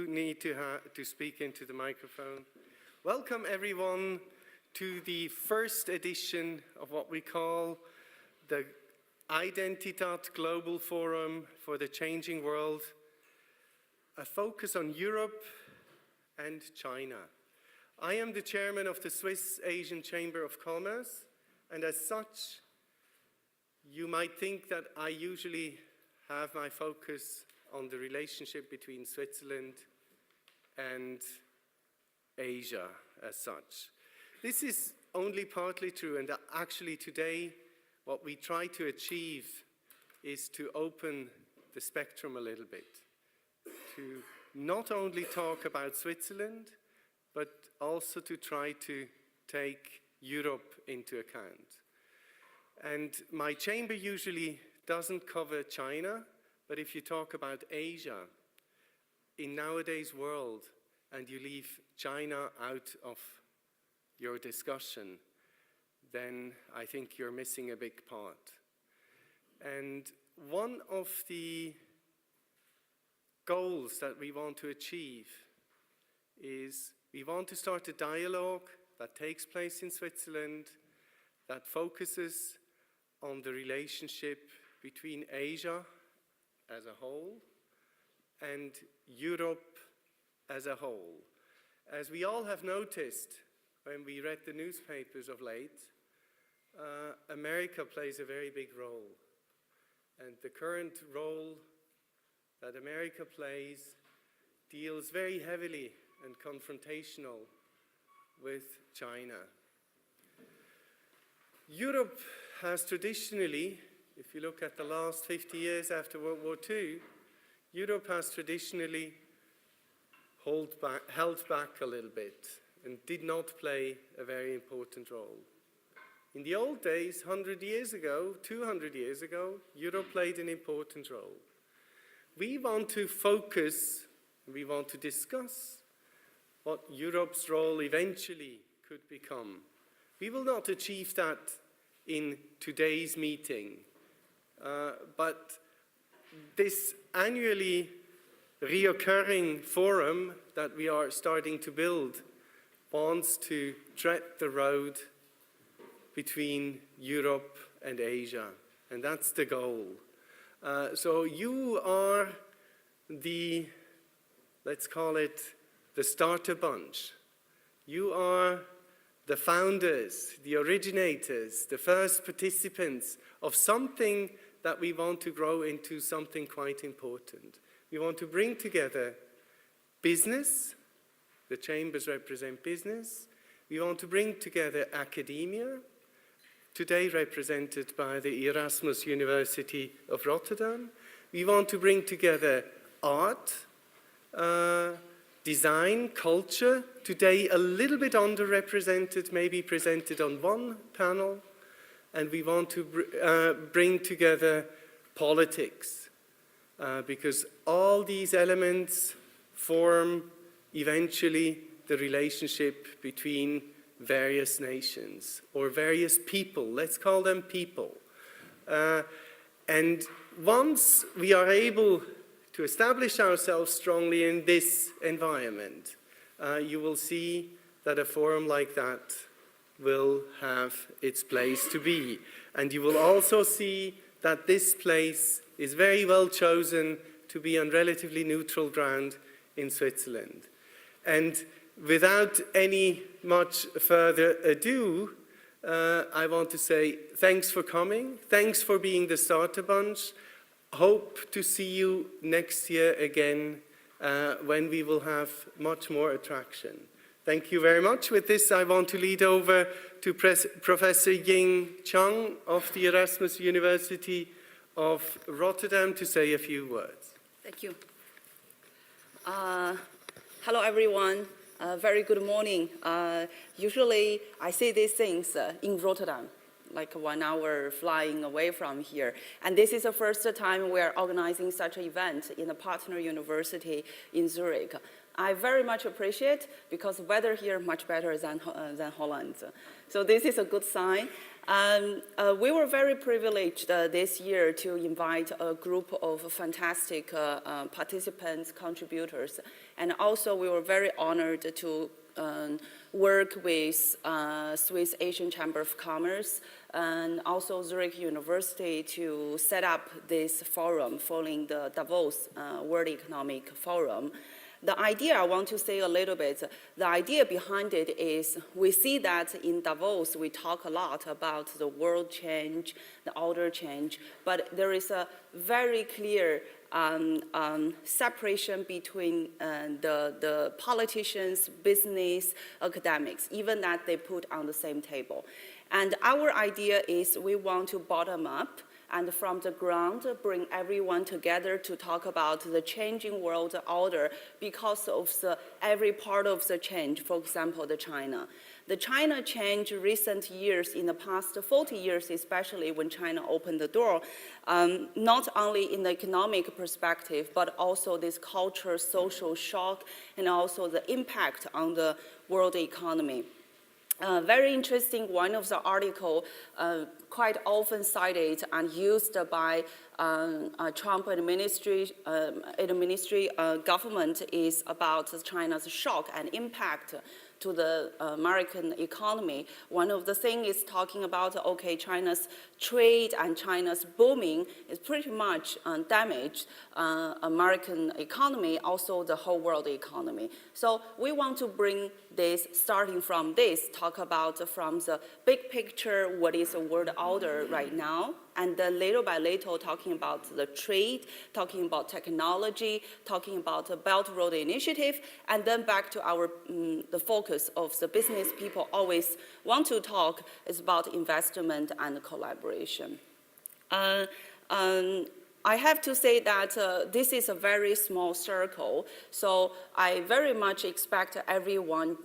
need to speak into the microphone. Welcome everyone to the first edition of what we call the Identitat Global Forum for the Changing World, a focus on Europe and China. I am the chairman of the Swiss Asian Chamber of Commerce, and as such, you might think that I usually have my focus on the relationship between Switzerland and Asia as such. This is only partly true, and actually today what we try to achieve is to open the spectrum a little bit, to not only talk about Switzerland, but also to try to take Europe into account. And my chamber usually doesn't cover China, but if you talk about Asia, in nowadays world, and you leave China out of your discussion, then I think you're missing a big part. And one of the goals that we want to achieve is we want to start a dialogue that takes place in Switzerland that focuses on the relationship between Asia as a whole and Europe as a whole. As we all have noticed when we read the newspapers of late, America plays a very big role. And the current role that America plays deals very heavily and confrontational with China. Europe has traditionally, if you look at the last 50 years after World War II, Europe has traditionally held back a little bit and did not play a very important role. In the old days, 100 years ago, 200 years ago, Europe played an important role. We want to focus, we want to discuss what Europe's role eventually could become. We will not achieve that in today's meeting, but this annually reoccurring forum that we are starting to build wants to tread the road between Europe and Asia, and that's the goal. So you are the, let's call it, the starter bunch. You are the founders, the originators, the first participants of something that we want to grow into something quite important. We want to bring together business, the chambers represent business. We want to bring together academia, today represented by the Erasmus University of Rotterdam. We want to bring together art, design, culture, today a little bit underrepresented, maybe presented on one panel, and we want to bring together politics, because all these elements form eventually the relationship between various nations or various people, let's call them people. And once we are able to establish ourselves strongly in this environment, you will see that a forum like that will have its place to be. And you will also see that this place is very well chosen to be on relatively neutral ground in Switzerland. And without any much further ado, I want to say thanks for coming, thanks for being the starter bunch. Hope to see you next year again when we will have much more attraction. Thank you very much. With this, I want to lead over to Professor Ying Zhang of the Erasmus University of Rotterdam to say a few words. Thank you. Hello, everyone. Very good morning. Usually, I say these things in Rotterdam, like 1 hour flying away from here. And this is the first time we're organizing such an event in a partner university in Zurich. I very much appreciate because weather here much better than Holland. So this is a good sign. We were very privileged this year to invite a group of fantastic participants, contributors, and also we were very honored to work with Swiss Asian Chamber of Commerce and also Zurich University to set up this forum following the Davos World Economic Forum. The idea, I want to say a little bit, the idea behind it is we see that in Davos we talk a lot about the world change, the order change, but there is a very clear separation between the politicians, business, academics, even that they put on the same table. And our idea is we want to bottom up and from the ground bring everyone together to talk about the changing world order because of every part of the change, for example, the China. The China change recent years, in the past 40 years, especially when China opened the door, not only in the economic perspective, but also this cultural, social shock, and also the impact on the world economy. Very interesting, one of the articles quite often cited and used by Trump administration government is about China's shock and impact to the American economy. One of the things is talking about, okay, China's trade and China's booming is pretty much damaged American economy, also the whole world economy. So we want to bring this, starting from this, talk about from the big picture, what is the world order right now, and then little by little talking about the trade, talking about technology, talking about the Belt Road Initiative, and then back to our the focus of the business people always want to talk is about investment and collaboration. I have to say that this is a very small circle, so I very much expect everyone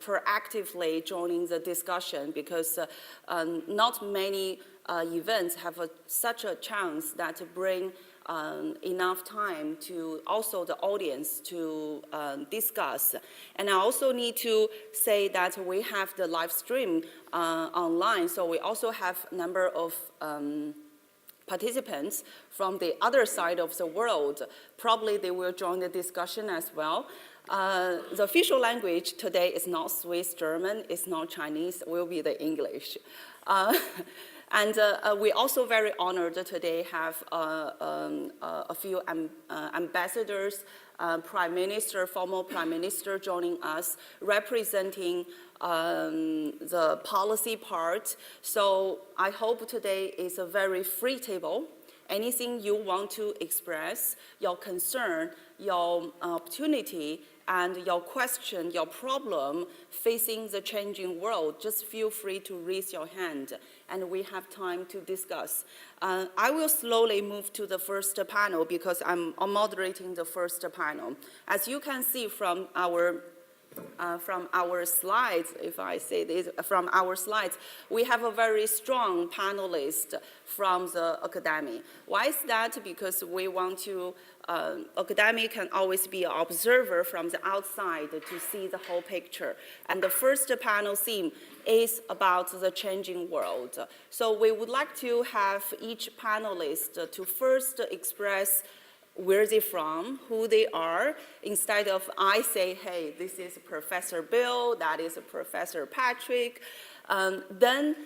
proactively joining the discussion because not many events have such a chance that bring enough time to also the audience to discuss. And I also need to say that we have the live stream online, so we also have a number of participants from the other side of the world. Probably they will join the discussion as well. The official language today is not Swiss German, it's not Chinese, it will be the English. And we also very honored today have a few ambassadors, Prime Minister, former Prime Minister joining us, representing the policy part. So I hope today is a very free table. Anything you want to express, your concern, your opportunity, and your question, your problem facing the changing world, just feel free to raise your hand and we have time to discuss. I will slowly move to the first panel because I'm moderating the first panel. As you can see from our slides, if I say this, from our slides, we have a very strong panelist from the academy. Why is that? Because we want to, academy can always be an observer from the outside to see the whole picture. And the first panel theme is about the changing world. So we would like to have each panelist to first express where they're from, who they are, instead of I say, hey, this is Professor Bill, that is Professor Patrick, then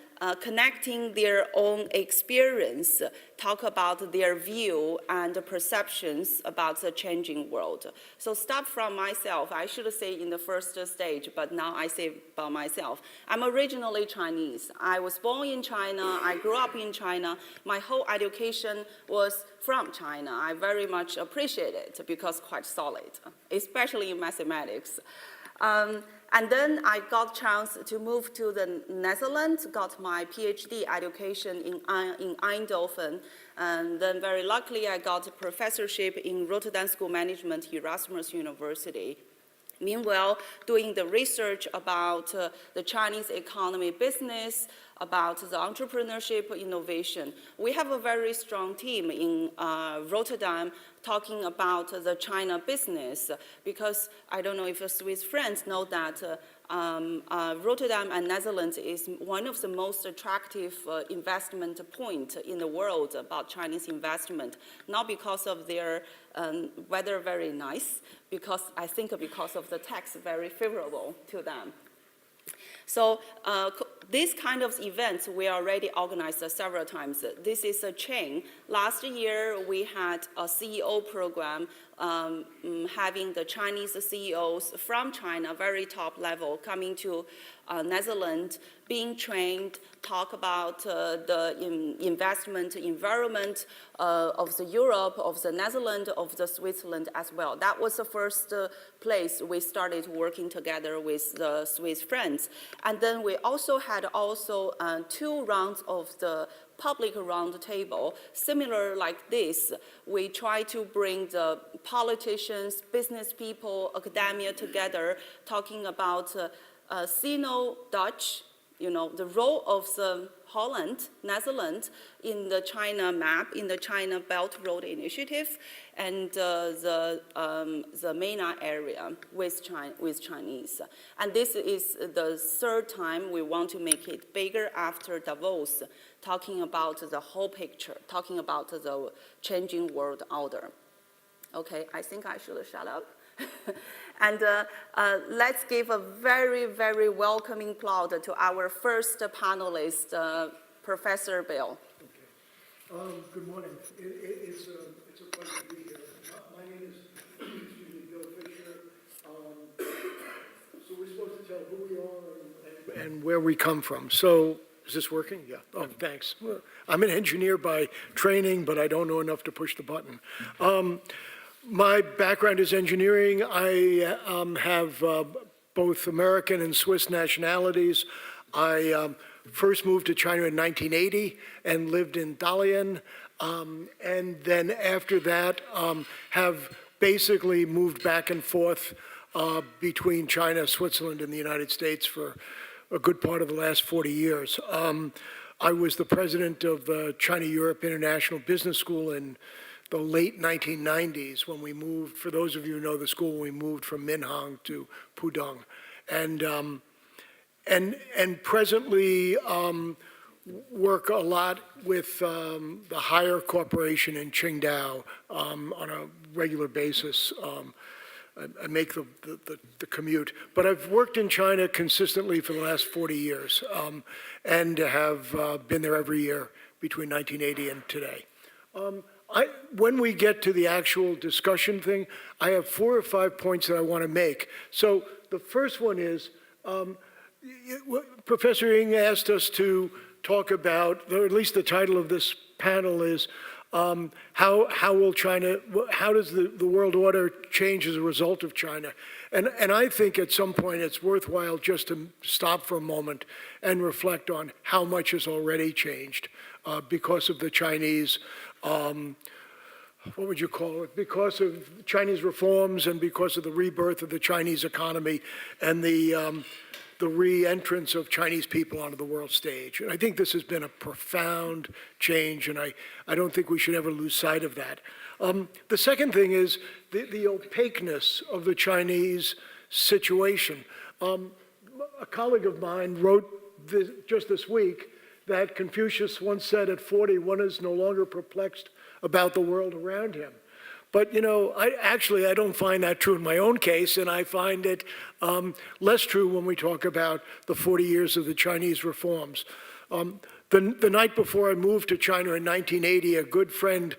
connecting their own experience, talk about their view and perceptions about the changing world. So start from myself. I should say in the first stage, but now I say about myself. I'm originally Chinese. I was born in China. I grew up in China. My whole education was from China. I very much appreciate it because quite solid, especially in mathematics. And then I got a chance to move to the Netherlands, got my PhD education in Eindhoven, and then very luckily I got a professorship in Rotterdam School Management, Erasmus University. Meanwhile, doing the research about the Chinese economy business, about the entrepreneurship innovation. We have a very strong team in Rotterdam talking about the China business, because I don't know if your Swiss friends know that Rotterdam and Netherlands is one of the most attractive investment point in the world about Chinese investment, not because of their weather very nice, I think because of the tax very favorable to them. So these kind of events we already organized several times. This is a chain. Last year we had a CEO program having the Chinese CEOs from China, very top level, coming to Netherlands, being trained, talk about the investment environment of the Europe, of the Netherlands, of the Switzerland as well. That was the first place we started working together with the Swiss friends. And then we also had 2 rounds of the public round table, similar like this. We try to bring the politicians, business people, academia together, talking about Sino-Dutch, the role of the Holland, Netherlands in the China map, in the China Belt Road Initiative, and the MENA area with Chinese. And this is the 3rd time we want to make it bigger after Davos, talking about the whole picture, talking about the changing world order. Okay, I think I should shut up. And let's give a very, very welcoming applause to our first panelist, Professor Bill. Okay. Good morning. It's a pleasure to be here. My name is Bill Fischer. So we're supposed to tell who we are and where we come from. So is this working? Yeah. Oh, thanks. I'm an engineer by training, but I don't know enough to push the button. My background is engineering. I have both American and Swiss nationalities. I first moved to China in 1980 and lived in Dalian. And then after that, have basically moved back and forth between China, Switzerland, and the United States for a good part of the last 40 years. I was the president of the China-Europe International Business School in the late 1990s when we moved, for those of you who know the school, we moved from Minhang to Pudong. And presently work a lot with the Haier Corporation in Qingdao on a regular basis. I make the commute. But I've worked in China consistently for the last 40 years and have been there every year between 1980 and today. When we get to the actual discussion thing, I have 4 or 5 points that I want to make. So the first one is, Professor Ying asked us to talk about, or at least the title of this panel is, how does the world order change as a result of China? And I think at some point it's worthwhile just to stop for a moment and reflect on how much has already changed because of the Chinese, what would you call it? Because of Chinese reforms and because of the rebirth of the Chinese economy and the re-entrance of Chinese people onto the world stage. And I think this has been a profound change, and I don't think we should ever lose sight of that. The second thing is the opaqueness of the Chinese situation. A colleague of mine wrote just this week that Confucius once said at 40, one is no longer perplexed about the world around him. But, I don't find that true in my own case, and I find it less true when we talk about the 40 years of the Chinese reforms. The night before I moved to China in 1980, a good friend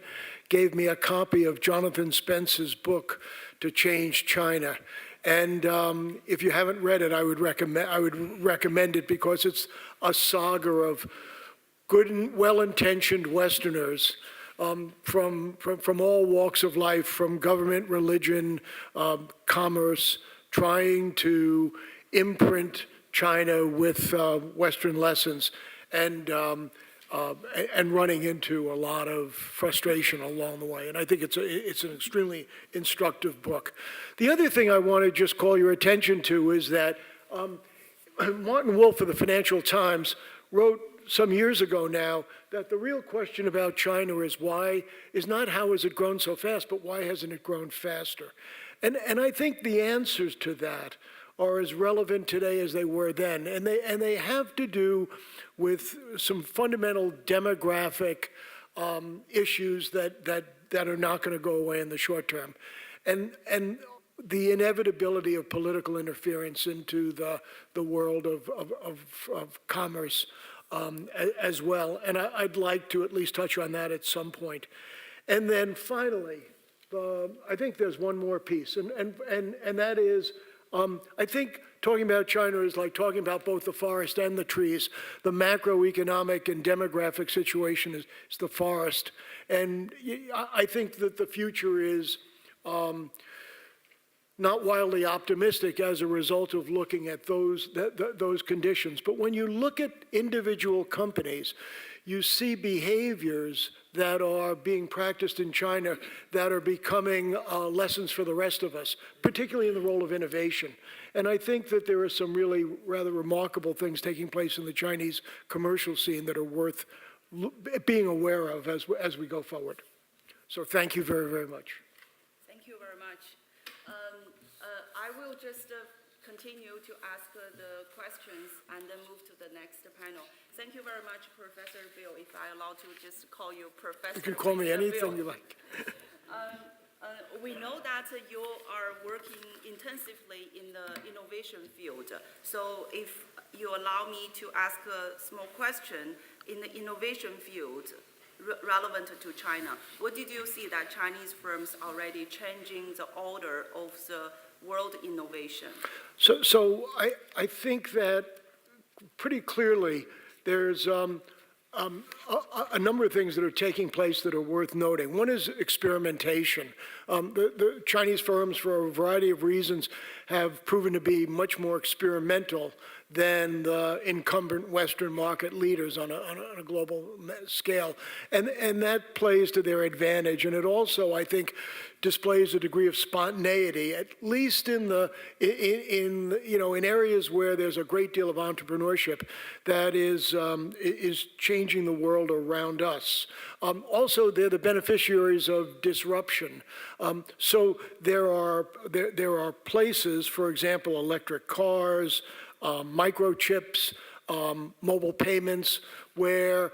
gave me a copy of Jonathan Spence's book, To Change China. And if you haven't read it, I would recommend it because it's a saga of good and well-intentioned Westerners from all walks of life, from government, religion, commerce, trying to imprint China with Western lessons and running into a lot of frustration along the way. And I think it's an extremely instructive book. The other thing I want to just call your attention to is that Martin Wolf of the Financial Times wrote some years ago now that the real question about China is not how has it grown so fast, but why hasn't it grown faster? And I think the answers to that are as relevant today as they were then. And they have to do with some fundamental demographic issues that are not going to go away in the short term. And the inevitability of political interference into the world of commerce as well. And I'd like to at least touch on that at some point. And then finally, I think there's one more piece, and that is, I think talking about China is like talking about both the forest and the trees. The macroeconomic and demographic situation is the forest. And I think that the future is not wildly optimistic as a result of looking at those conditions. But when you look at individual companies, you see behaviors that are being practiced in China that are becoming lessons for the rest of us, particularly in the role of innovation. And I think that there are some really rather remarkable things taking place in the Chinese commercial scene that are worth being aware of as we go forward. So thank you very, very much. Thank you very much. I will just continue to ask the questions and then move to the next panel. Thank you very much, Professor Bill, if I allow to just call you Professor. You can call me anything you like. We know that you are working intensively in the innovation field. So if you allow me to ask a small question, in the innovation field, relevant to China, what did you see that Chinese firms already changing the order of the world innovation? So I think that pretty clearly there's a number of things that are taking place that are worth noting. One is experimentation. The Chinese firms, for a variety of reasons, have proven to be much more experimental than the incumbent Western market leaders on a global scale. And that plays to their advantage. And it also, I think, displays a degree of spontaneity, at least in areas where there's a great deal of entrepreneurship that is changing the world around us. Also, they're the beneficiaries of disruption. So there are places, for example, electric cars, microchips, mobile payments, where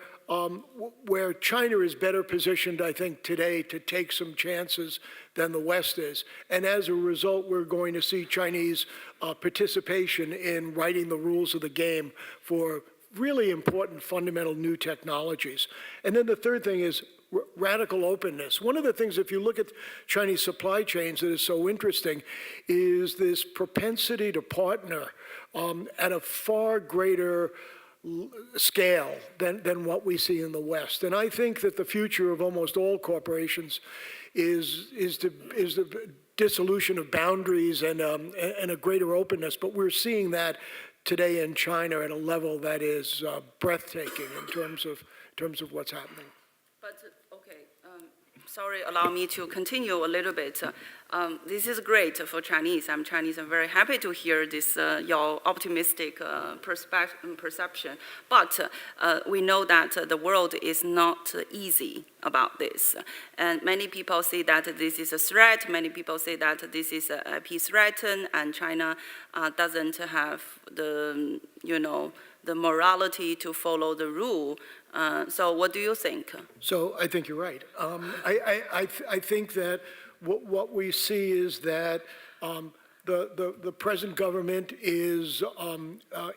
China is better positioned, I think, today to take some chances than the West is. And as a result, we're going to see Chinese participation in writing the rules of the game for really important fundamental new technologies. And then the third thing is radical openness. One of the things, if you look at Chinese supply chains, that is so interesting is this propensity to partner at a far greater scale than what we see in the West. And I think that the future of almost all corporations is the dissolution of boundaries and a greater openness. But we're seeing that today in China at a level that is breathtaking in terms of what's happening. But, okay, sorry, allow me to continue a little bit. This is great for Chinese. I'm Chinese. I'm very happy to hear this, your optimistic perception. But we know that the world is not easy about this. And many people say that this is a threat. Many people say that this is a peace threat, and China doesn't have the, the morality to follow the rule. So what do you think? So I think you're right. I think that what we see is that the present government is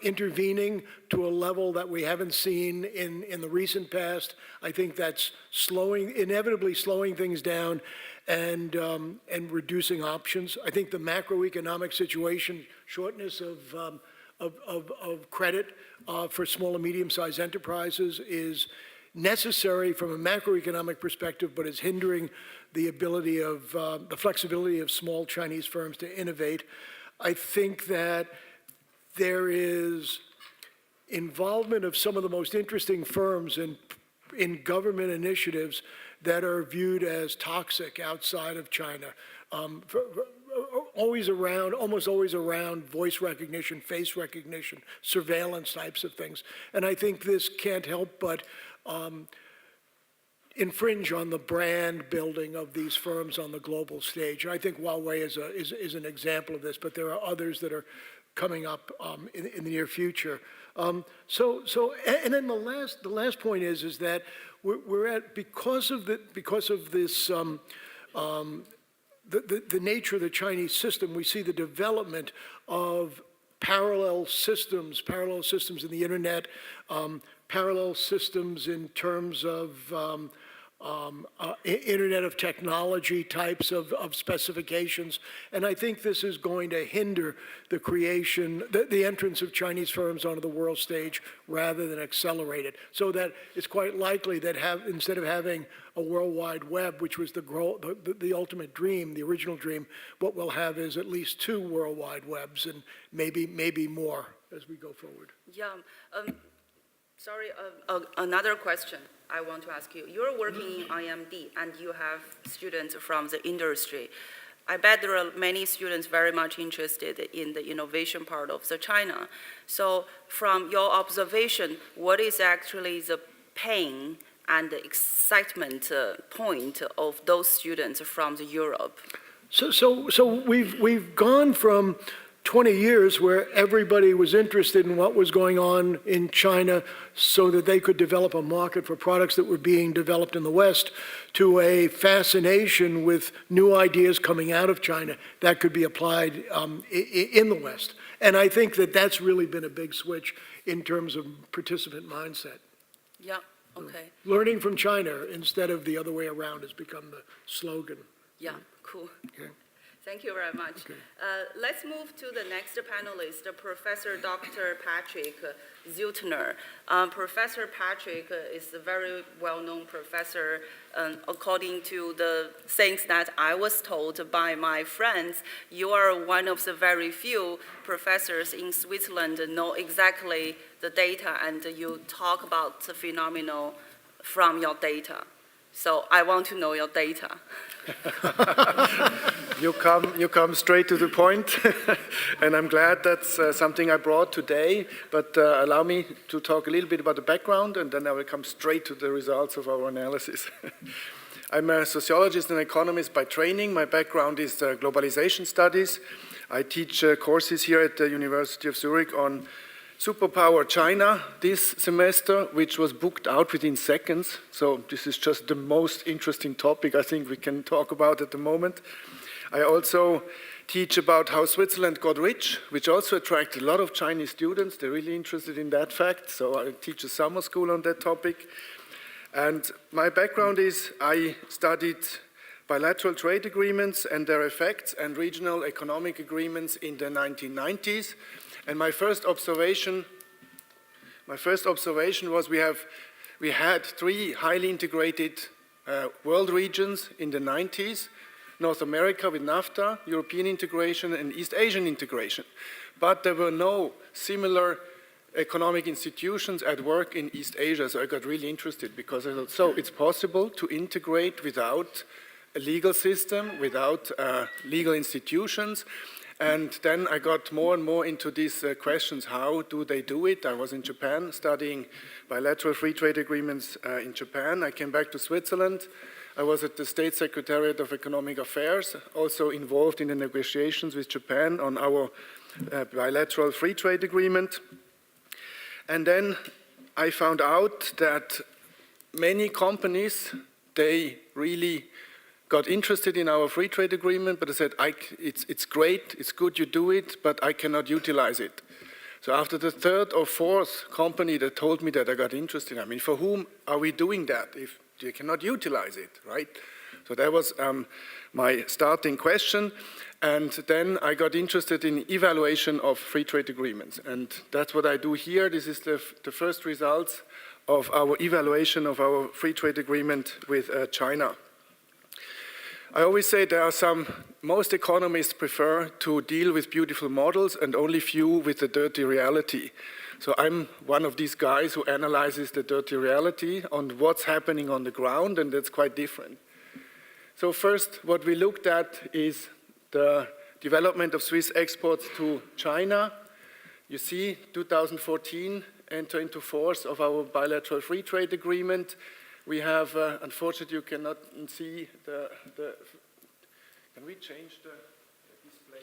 intervening to a level that we haven't seen in the recent past. I think that's inevitably slowing things down and reducing options. I think the macroeconomic situation, shortness of credit for small and medium-sized enterprises is necessary from a macroeconomic perspective, but is hindering the ability of the flexibility of small Chinese firms to innovate. I think that there is involvement of some of the most interesting firms in government initiatives that are viewed as toxic outside of China. always around, almost always around voice recognition, face recognition, surveillance types of things. And I think this can't help but infringe on the brand building of these firms on the global stage. And I think Huawei is an example of this, but there are others that are coming up in the near future. And then the last point is that we're at, because of this the nature of the Chinese system, we see the development of parallel systems in the internet, parallel systems in terms of Internet of Technology types of specifications. And I think this is going to hinder the creation, the entrance of Chinese firms onto the world stage rather than accelerate it. So that it's quite likely that instead of having a World Wide Web, which was the ultimate dream, the original dream, what we'll have is at least 2 World Wide Webs and maybe more as we go forward. Yeah. Sorry, another question I want to ask you. You're working in IMD and you have students from the industry. I bet there are many students very much interested in the innovation part of the China. So from your observation, what is actually the pain and the excitement point of those students from the Europe? So we've gone from 20 years where everybody was interested in what was going on in China so that they could develop a market for products that were being developed in the West, to a fascination with new ideas coming out of China that could be applied in the West. And I think that that's really been a big switch in terms of participant mindset. Yeah, okay. Learning from China instead of the other way around has become the slogan. Yeah, cool. Okay. Thank you very much. Okay. Let's move to the next panelist, Professor Dr. Patrick Ziltener. Professor Patrick is a very well-known professor. According to the things that I was told by my friends, you are one of the very few professors in Switzerland who know exactly the data, and you talk about the phenomenon from your data. So I want to know your data. You come straight to the point, and I'm glad that's something I brought today, but allow me to talk a little bit about the background, and then I will come straight to the results of our analysis. I'm a sociologist and economist by training. My background is globalization studies. I teach courses here at the University of Zurich on Superpower China this semester, which was booked out within seconds. So this is just the most interesting topic I think we can talk about at the moment. I also teach about how Switzerland got rich, which also attracted a lot of Chinese students. They're really interested in that fact. So I teach a summer school on that topic. And my background is I studied bilateral trade agreements and their effects and regional economic agreements in the 1990s. And my first observation was we had 3 highly integrated world regions in the 90s: North America with NAFTA, European integration, and East Asian integration. But there were no similar economic institutions at work in East Asia, so I got really interested because I thought, so it's possible to integrate without a legal system, without legal institutions. And then I got more and more into these questions, how do they do it? I was in Japan studying bilateral free trade agreements in Japan. I came back to Switzerland. I was at the State Secretariat of Economic Affairs, also involved in the negotiations with Japan on our bilateral free trade agreement. And then I found out that many companies, they really got interested in our free trade agreement, but I said, it's great, it's good you do it, but I cannot utilize it. So after the 3rd or 4th company that told me that, I got interested. I mean, for whom are we doing that if you cannot utilize it, right? So that was my starting question. And then I got interested in evaluation of free trade agreements. And that's what I do here. This is the first results of our evaluation of our free trade agreement with China. I always say most economists prefer to deal with beautiful models and only few with the dirty reality. So I'm one of these guys who analyzes the dirty reality on what's happening on the ground, and that's quite different. So first, what we looked at is the development of Swiss exports to China. You see 2014 enter into force of our bilateral free trade agreement. We have, unfortunately you cannot see the can we change the display?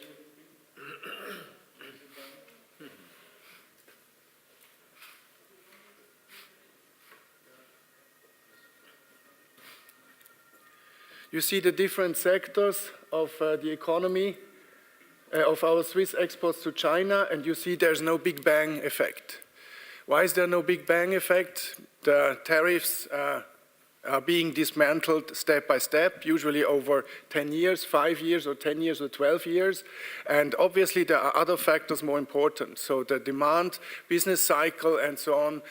You see the different sectors of the economy of our Swiss exports to China, and you see there's no big bang effect. Why is there no big bang effect? The tariffs are being dismantled step by step, usually over 10 years, 5 years, or 10 years, or 12 years. And obviously there are other factors more important. So the demand, business cycle, and so on,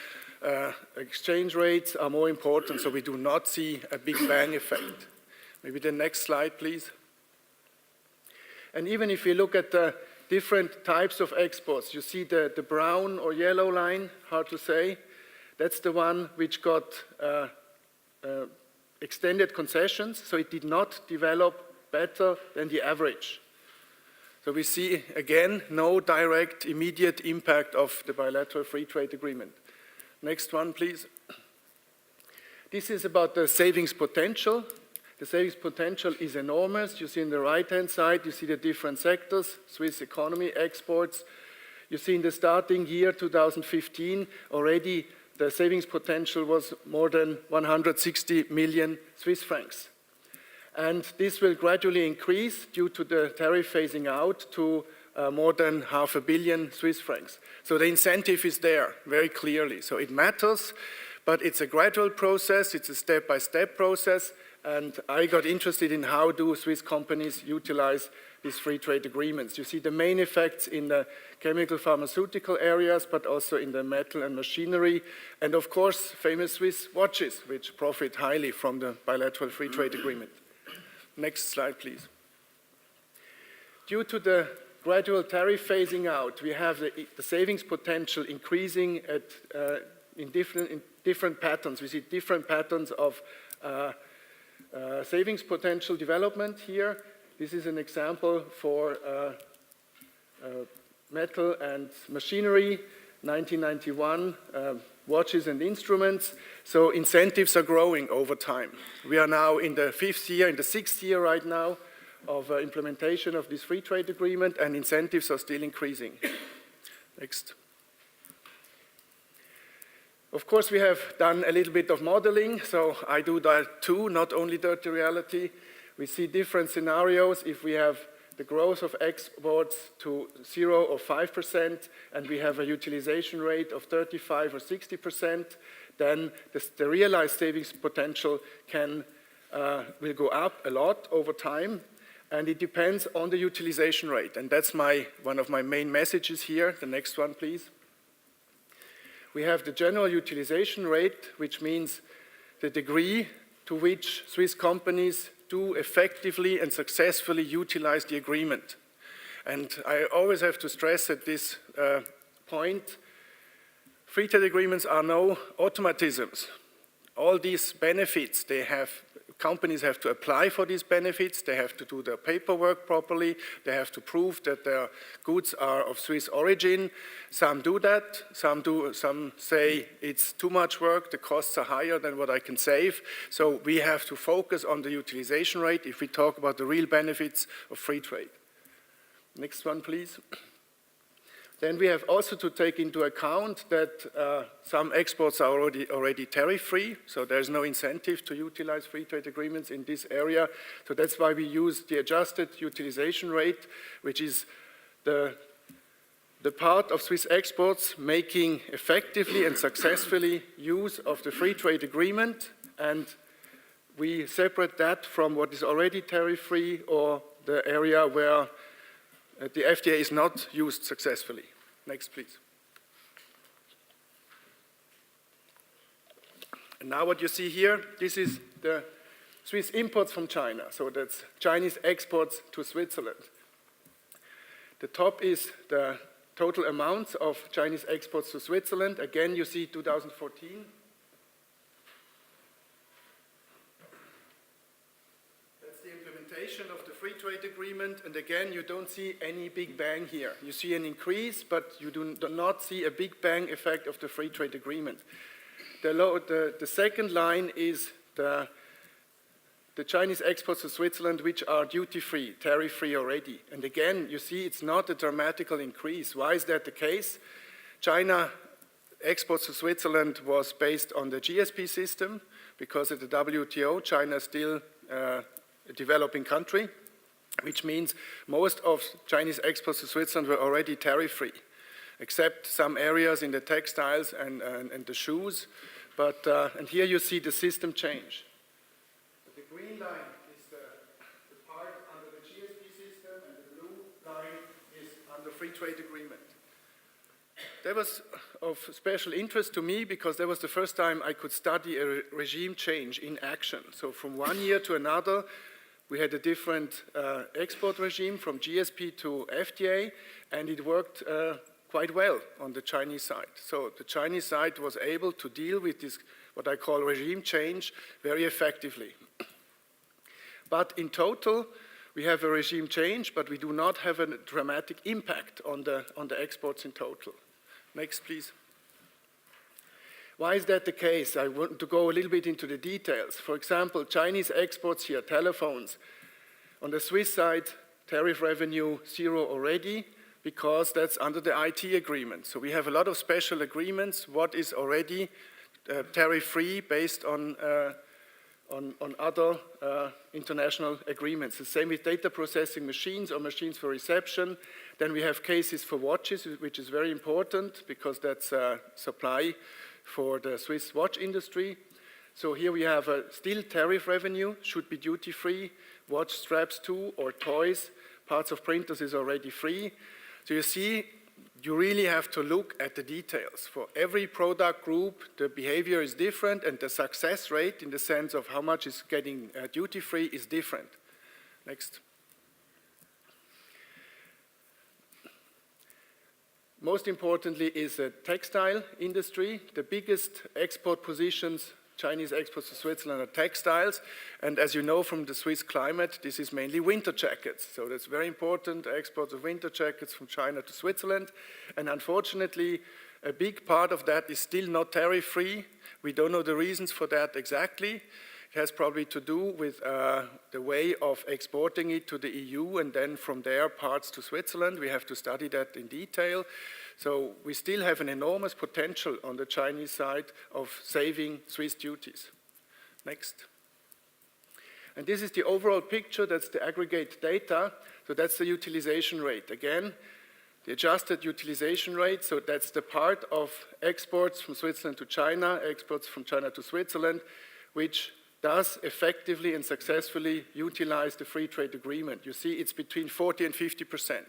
exchange rates are more important, so we do not see a big bang effect. Maybe the next slide, please. And even if you look at the different types of exports, you see the brown or yellow line, hard to say. That's the one which got extended concessions, so it did not develop better than the average. So we see, again, no direct, immediate impact of the bilateral free trade agreement. Next one, please. This is about the savings potential. The savings potential is enormous. You see on the right-hand side, you see the different sectors, Swiss economy, exports. You see in the starting year, 2015, already the savings potential was more than 160 million Swiss francs. And this will gradually increase due to the tariff phasing out to more than 500 million Swiss francs. So the incentive is there very clearly. So it matters, but it's a gradual process, it's a step-by-step process. And I got interested in how do Swiss companies utilize these free trade agreements. You see the main effects in the chemical pharmaceutical areas, but also in the metal and machinery. And of course, famous Swiss watches, which profit highly from the bilateral free trade agreement. Next slide, please. Due to the gradual tariff phasing out, we have the savings potential increasing in different patterns. We see different patterns of savings potential development here. This is an example for metal and machinery, 1991, watches and instruments. So incentives are growing over time. We are now in the 5th year, in the 6th year right now of implementation of this free trade agreement, and incentives are still increasing. Next. Of course, we have done a little bit of modeling, so I do that too, not only dirty reality. We see different scenarios. If we have the growth of exports to 0 or 5%, and we have a utilization rate of 35 or 60%, then the realized savings potential will go up a lot over time, and it depends on the utilization rate. And that's one of my main messages here. The next one, please. We have the general utilization rate, which means the degree to which Swiss companies do effectively and successfully utilize the agreement. And I always have to stress at this point, free trade agreements are no automatisms. All these benefits, companies have to apply for these benefits, they have to do their paperwork properly, they have to prove that their goods are of Swiss origin. Some do that, some say it's too much work, the costs are higher than what I can save. So we have to focus on the utilization rate if we talk about the real benefits of free trade. Next one, please. Then we have also to take into account that some exports are already tariff-free, so there's no incentive to utilize free trade agreements in this area. So that's why we use the adjusted utilization rate, which is the part of Swiss exports making effectively and successfully use of the free trade agreement, and we separate that from what is already tariff-free or the area where the FTA is not used successfully. Next, please. And now what you see here, this is the Swiss imports from China. So that's Chinese exports to Switzerland. The top is the total amounts of Chinese exports to Switzerland. Again, you see 2014. That's the implementation of the free trade agreement, and again, you don't see any big bang here. You see an increase, but you do not see a big bang effect of the free trade agreement. The second line is the Chinese exports to Switzerland, which are duty-free, tariff-free already. And again, you see it's not a dramatical increase. Why is that the case? China exports to Switzerland was based on the GSP system, because at the WTO, China is still a developing country, which means most of Chinese exports to Switzerland were already tariff-free, except some areas in the textiles and the shoes. But, and here you see the system change. The green line is the part under the GSP system, and the blue line is under free trade agreement. That was of special interest to me because that was the first time I could study a regime change in action. So from one year to another, we had a different export regime from GSP to FTA, and it worked quite well on the Chinese side. So the Chinese side was able to deal with this, what I call regime change, very effectively. But in total, we have a regime change, but we do not have a dramatic impact on the exports in total. Next, please. Why is that the case? I want to go a little bit into the details. For example, Chinese exports here, telephones. On the Swiss side, tariff revenue 0 already, because that's under the IT agreement. So we have a lot of special agreements, what is already tariff-free based on other international agreements. The same with data processing machines or machines for reception. Then we have cases for watches, which is very important because that's supply for the Swiss watch industry. So here we have still tariff revenue, should be duty-free, watch straps too, or toys, parts of printers is already free. So you see, you really have to look at the details. For every product group, the behavior is different, and the success rate in the sense of how much is getting duty-free is different. Next. Most importantly is the textile industry. The biggest export positions, Chinese exports to Switzerland, are textiles. And as you know from the Swiss climate, this is mainly winter jackets. So that's very important, exports of winter jackets from China to Switzerland. And unfortunately, a big part of that is still not tariff-free. We don't know the reasons for that exactly. It has probably to do with the way of exporting it to the EU and then from there parts to Switzerland. We have to study that in detail. So we still have an enormous potential on the Chinese side of saving Swiss duties. Next. And this is the overall picture, that's the aggregate data. So that's the utilization rate. Again, the adjusted utilization rate, so that's the part of exports from Switzerland to China, exports from China to Switzerland, which does effectively and successfully utilize the free trade agreement. You see it's between 40 and 50%.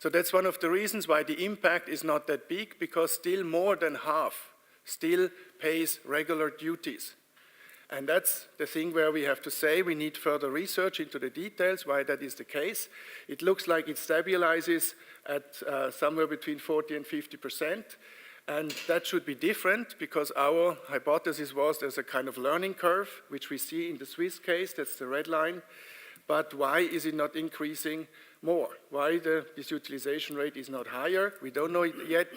So that's one of the reasons why the impact is not that big, because still more than half still pays regular duties. And that's the thing where we have to say we need further research into the details, why that is the case. It looks like it stabilizes at somewhere between 40 and 50%. And that should be different because our hypothesis was there's a kind of learning curve, which we see in the Swiss case, that's the red line. But why is it not increasing more? Why this utilization rate is not higher? We don't know it yet.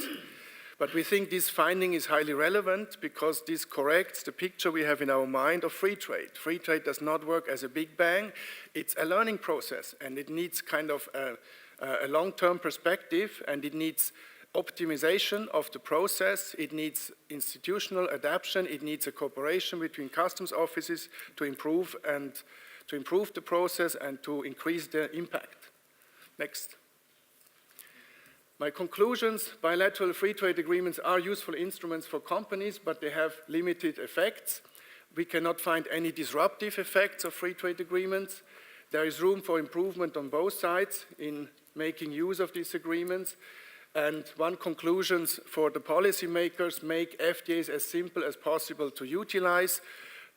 But we think this finding is highly relevant because this corrects the picture we have in our mind of free trade. Free trade does not work as a big bang. It's a learning process, and it needs kind of a long-term perspective, and it needs optimization of the process, it needs institutional adaptation, it needs a cooperation between customs offices to improve the process and to increase the impact. Next. My conclusions: bilateral free trade agreements are useful instruments for companies, but they have limited effects. We cannot find any disruptive effects of free trade agreements. There is room for improvement on both sides in making use of these agreements. And one conclusion for the policymakers: make FTAs as simple as possible to utilize.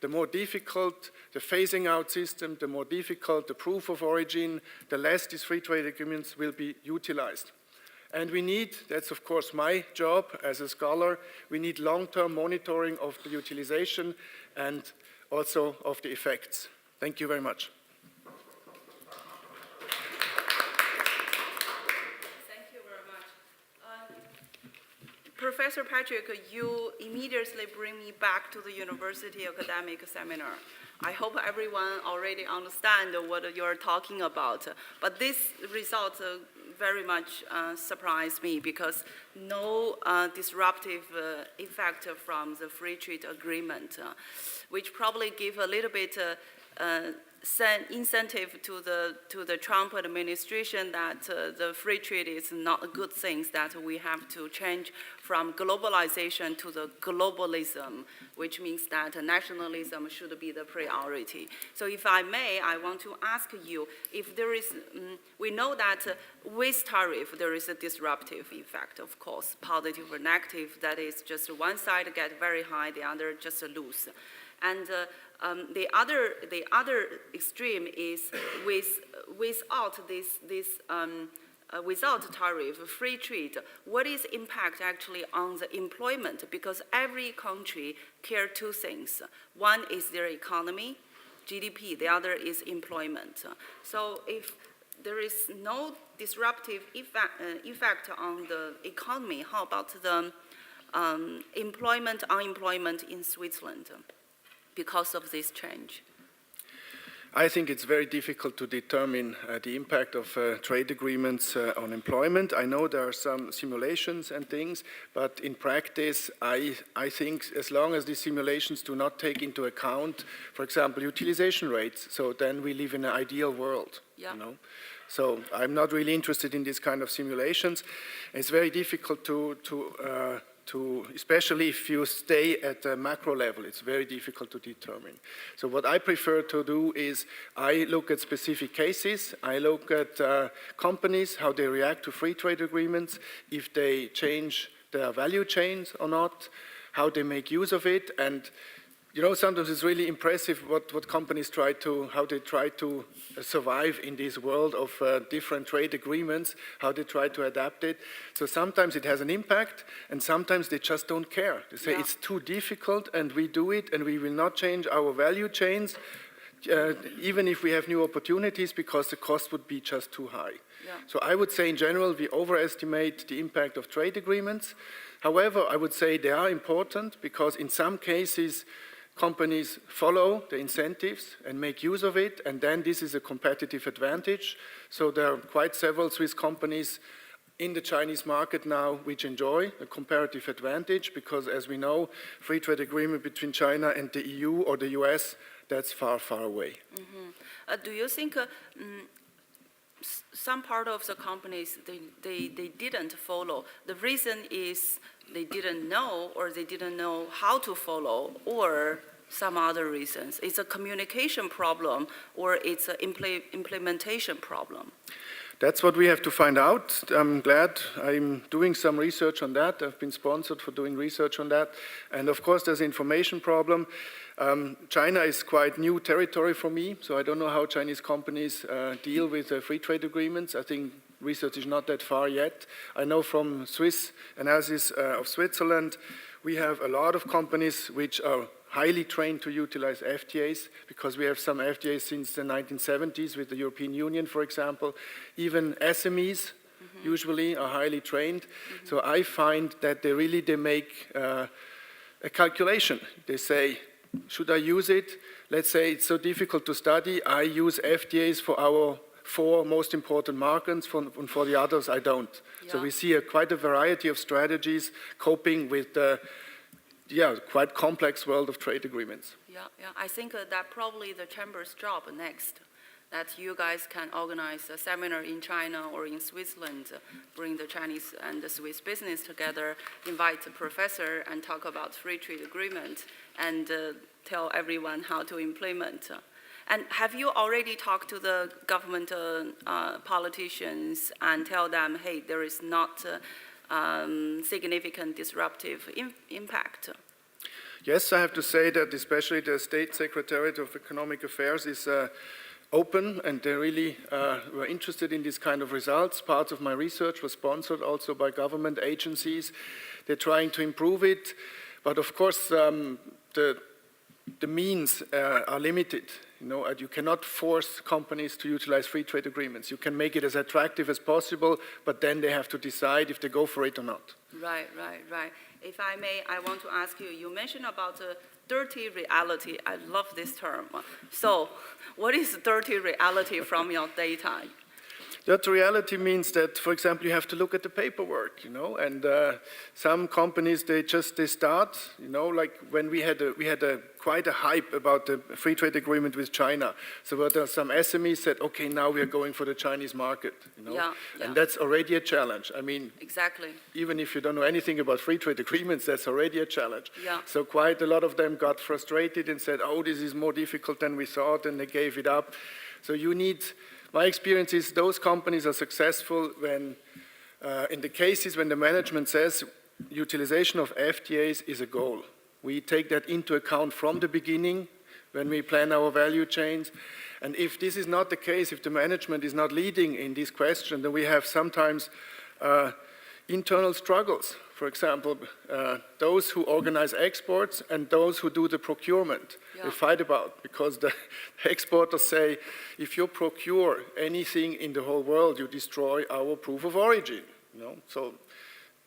The more difficult the phasing out system, the more difficult the proof of origin, the less these free trade agreements will be utilized. And we need, that's of course my job as a scholar, we need long-term monitoring of the utilization and also of the effects. Thank you very much. Professor Patrick, you immediately bring me back to the university academic seminar. I hope everyone already understand what you're talking about. But this result very much surprised me because no disruptive effect from the free trade agreement, which probably give a little bit incentive to the Trump administration that the free trade is not a good thing, that we have to change from globalization to the globalism, which means that nationalism should be the priority. So if I may, I want to ask you if there is, we know that with tariff there is a disruptive effect, of course, positive or negative, that is just one side get very high, the other just lose. And the other extreme is without without tariff, free trade, what is impact actually on the employment? Because every country care two things. One is their economy, GDP, the other is employment. So if there is no disruptive effect on the economy, how about the unemployment in Switzerland because of this change? I think it's very difficult to determine the impact of trade agreements on employment. I know there are some simulations and things, but in practice, I think as long as these simulations do not take into account, for example, utilization rates, so then we live in an ideal world. Yeah. You know? So I'm not really interested in this kind of simulations. It's very difficult to especially if you stay at the macro level, it's very difficult to determine. So what I prefer to do is I look at specific cases, I look at companies, how they react to free trade agreements, if they change their value chains or not, how they make use of it, and you know, sometimes it's really impressive what companies how they try to survive in this world of different trade agreements, how they try to adapt it. So sometimes it has an impact, and sometimes they just don't care. They say it's too difficult, and we do it, and we will not change our value chains, even if we have new opportunities, because the cost would be just too high. Yeah. So I would say in general, we overestimate the impact of trade agreements. However, I would say they are important, because in some cases, companies follow the incentives and make use of it, and then this is a competitive advantage. So there are quite several Swiss companies in the Chinese market now which enjoy a comparative advantage, because as we know, free trade agreement between China and the EU or the US, that's far, far away. Mm-hmm. Do you think some part of the companies, they didn't follow? The reason is they didn't know, or they didn't know how to follow, or some other reasons? It's a communication problem, or it's an implementation problem? That's what we have to find out. I'm glad I'm doing some research on that. I've been sponsored for doing research on that. And of course, there's an information problem. China is quite new territory for me, so I don't know how Chinese companies deal with free trade agreements. I think research is not that far yet. I know from Swiss analysis of Switzerland, we have a lot of companies which are highly trained to utilize FTAs, because we have some FTAs since the 1970s with the European Union, for example. Even SMEs usually are highly trained. So I find that they make a calculation. They say, should I use it? Let's say it's so difficult to study, I use FTAs for our 4 most important markets, and for the others I don't. Yeah. So we see quite a variety of strategies coping with the quite complex world of trade agreements. Yeah. I think that probably the Chamber's job next, that you guys can organize a seminar in China or in Switzerland, bring the Chinese and the Swiss business together, invite a professor and talk about free trade agreement, and tell everyone how to implement. And have you already talked to the government politicians and tell them, hey, there is not significant disruptive impact? Yes, I have to say that especially the State Secretariat of Economic Affairs is open, and they really were interested in this kind of results. Part of my research was sponsored also by government agencies. They're trying to improve it, but of course the means are limited. You cannot force companies to utilize free trade agreements. You can make it as attractive as possible, but then they have to decide if they go for it or not. Right. If I may, I want to ask you, you mentioned about dirty reality. I love this term. So what is dirty reality from your data? That reality means that, for example, you have to look at the paperwork, and some companies, they start, like when we had quite a hype about the free trade agreement with China. So there are some SMEs said, okay, now we are going for the Chinese market, Yeah. And that's already a challenge. I mean, Exactly. even if you don't know anything about free trade agreements, that's already a challenge. Yeah. So quite a lot of them got frustrated and said, oh, this is more difficult than we thought, and they gave it up. So my experience is those companies are successful when, in the cases when the management says utilization of FTAs is a goal. We take that into account from the beginning when we plan our value chains. And if this is not the case, if the management is not leading in this question, then we have sometimes internal struggles. For example, those who organize exports and those who do the procurement, they fight about, because the exporters say, if you procure anything in the whole world, you destroy our proof of origin. So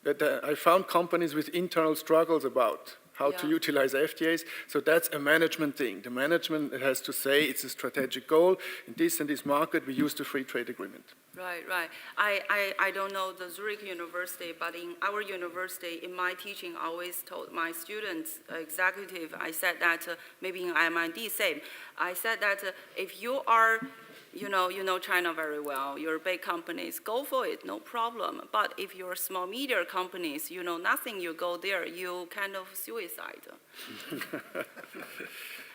I found companies with internal struggles about how to utilize FTAs. So that's a management thing. The management has to say it's a strategic goal. In this market, we use the free trade agreement. Right. I don't know the Zurich University, but in our university, in my teaching, I always told my students, executive, I said that, maybe in MIT, same. I said that if you are, you know China very well, you're big companies, go for it, no problem. But if you're small, medium companies, you know nothing, you go there, you kind of suicide.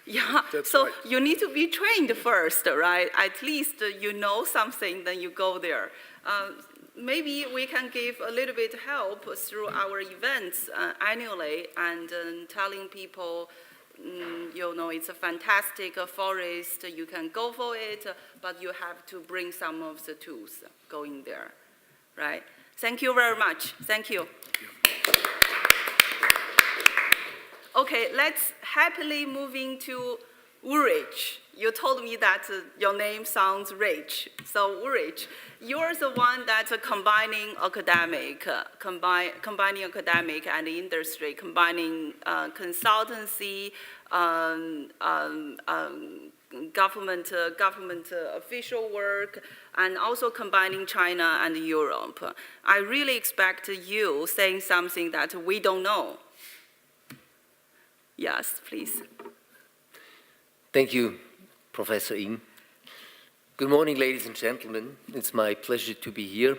Yeah, That's so right. you need to be trained first, right? At least you know something, then you go there. Maybe we can give a little bit help through our events annually and telling people, it's a fantastic forest, you can go for it, but you have to bring some of the tools going there, right? Thank you very much. Thank you. Okay, let's happily moving to Ulrich. You told me that your name sounds rich. So Ulrich, you're the one that's combining academic and industry, combining consultancy, government official work, and also combining China and Europe. I really expect you saying something that we don't know. Yes, please. Thank you, Professor Ying. Good morning, ladies and gentlemen. It's my pleasure to be here.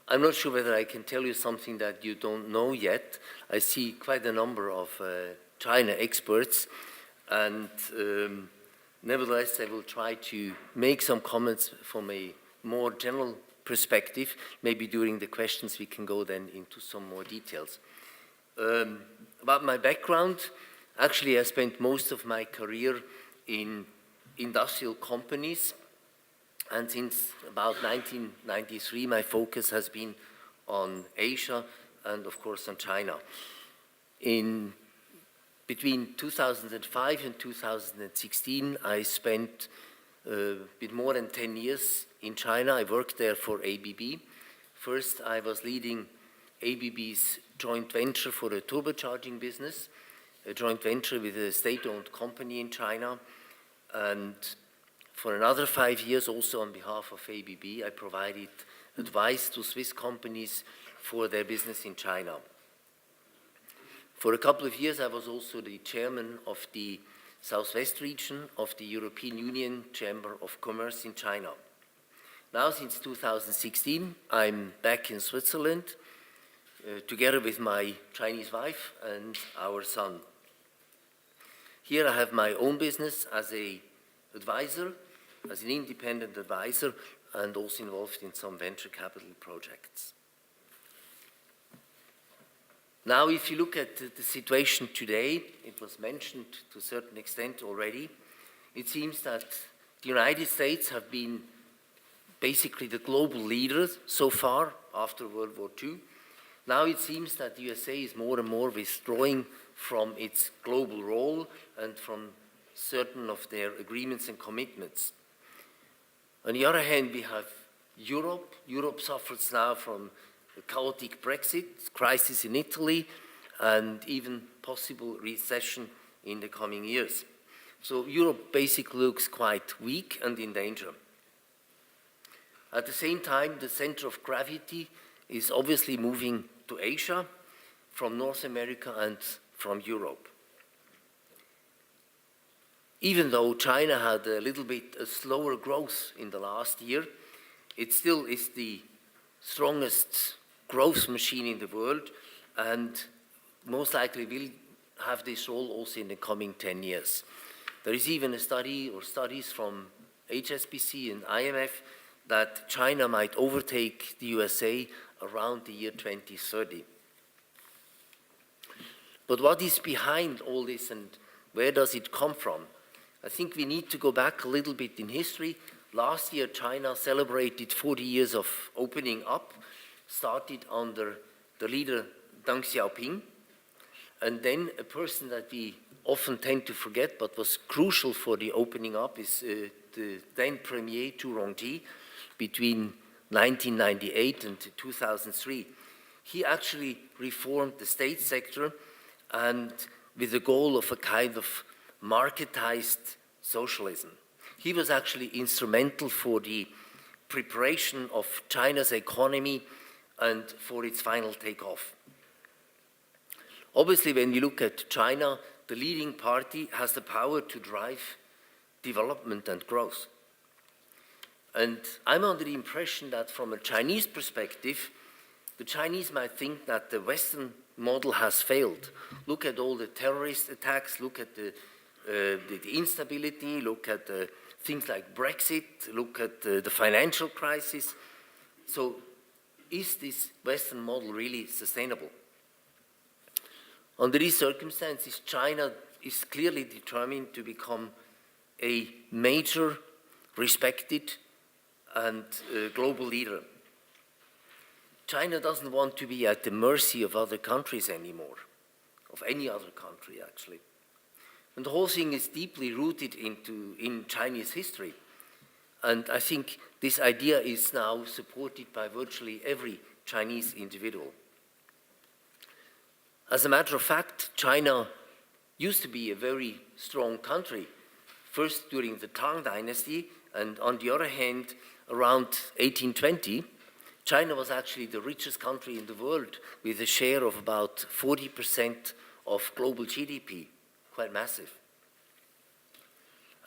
I'm not sure whether I can tell you something that you don't know yet. I see quite a number of China experts, and nevertheless, I will try to make some comments from a more general perspective. Maybe during the questions we can go then into some more details. About my background, actually I spent most of my career in industrial companies, and since about 1993 my focus has been on Asia and of course on China. Between 2005 and 2016 I spent a bit more than 10 years in China. I worked there for ABB. First I was leading ABB's joint venture for the turbocharging business, a joint venture with a state-owned company in China. And for another 5 years, also on behalf of ABB, I provided advice to Swiss companies for their business in China. For a couple of years, I was also the chairman of the Southwest region of the European Union Chamber of Commerce in China. Now, since 2016, I'm back in Switzerland, together with my Chinese wife and our son. Here I have my own business as an advisor, as an independent advisor, and also involved in some venture capital projects. Now, if you look at the situation today, it was mentioned to a certain extent already, it seems that the United States have been basically the global leaders so far after World War II. Now it seems that the USA is more and more withdrawing from its global role and from certain of their agreements and commitments. On the other hand, we have Europe. Europe suffers now from a chaotic Brexit, crisis in Italy, and even possible recession in the coming years. So Europe basically looks quite weak and in danger. At the same time, the center of gravity is obviously moving to Asia, from North America and from Europe. Even though China had a little bit a slower growth in the last year, it still is the strongest growth machine in the world and most likely will have this role also in the coming 10 years. There is even a study or studies from HSBC and IMF that China might overtake the USA around the year 2030. But what is behind all this and where does it come from? I think we need to go back a little bit in history. Last year, China celebrated 40 years of opening up, started under the leader Deng Xiaoping, and then a person that we often tend to forget but was crucial for the opening up is the then Premier Tu Rongji between 1998 and 2003. He actually reformed the state sector and with the goal of a kind of marketized socialism. He was actually instrumental for the preparation of China's economy and for its final takeoff. Obviously, when you look at China, the leading party has the power to drive development and growth. And I'm under the impression that from a Chinese perspective, the Chinese might think that the Western model has failed. Look at all the terrorist attacks, look at the instability, look at things like Brexit, look at the financial crisis. So is this Western model really sustainable? Under these circumstances, China is clearly determined to become a major, respected, and global leader. China doesn't want to be at the mercy of other countries anymore, of any other country actually. And the whole thing is deeply rooted in Chinese history. And I think this idea is now supported by virtually every Chinese individual. As a matter of fact, China used to be a very strong country, first during the Tang dynasty, and on the other hand, around 1820, China was actually the richest country in the world with a share of about 40% of global GDP, quite massive.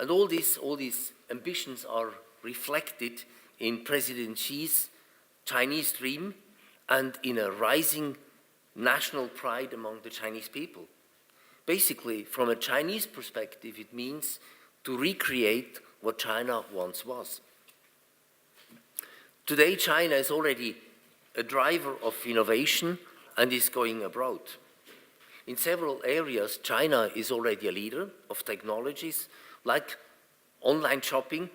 And all these ambitions are reflected in President Xi's Chinese dream and in a rising national pride among the Chinese people. Basically, from a Chinese perspective, it means to recreate what China once was. Today, China is already a driver of innovation and is going abroad. In several areas, China is already a leader of technologies like online shopping.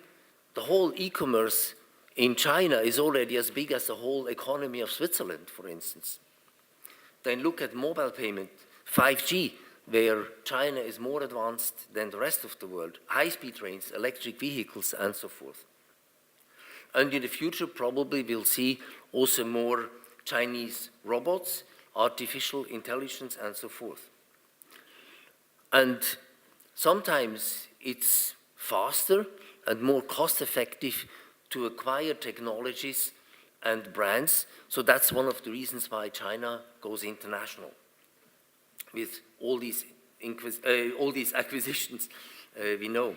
The whole e-commerce in China is already as big as the whole economy of Switzerland, for instance. Then look at mobile payment, 5G, where China is more advanced than the rest of the world, high-speed trains, electric vehicles, and so forth. And in the future, probably we'll see also more Chinese robots, artificial intelligence, and so forth. And sometimes it's faster and more cost-effective to acquire technologies and brands. So that's one of the reasons why China goes international with all these acquisitions we know.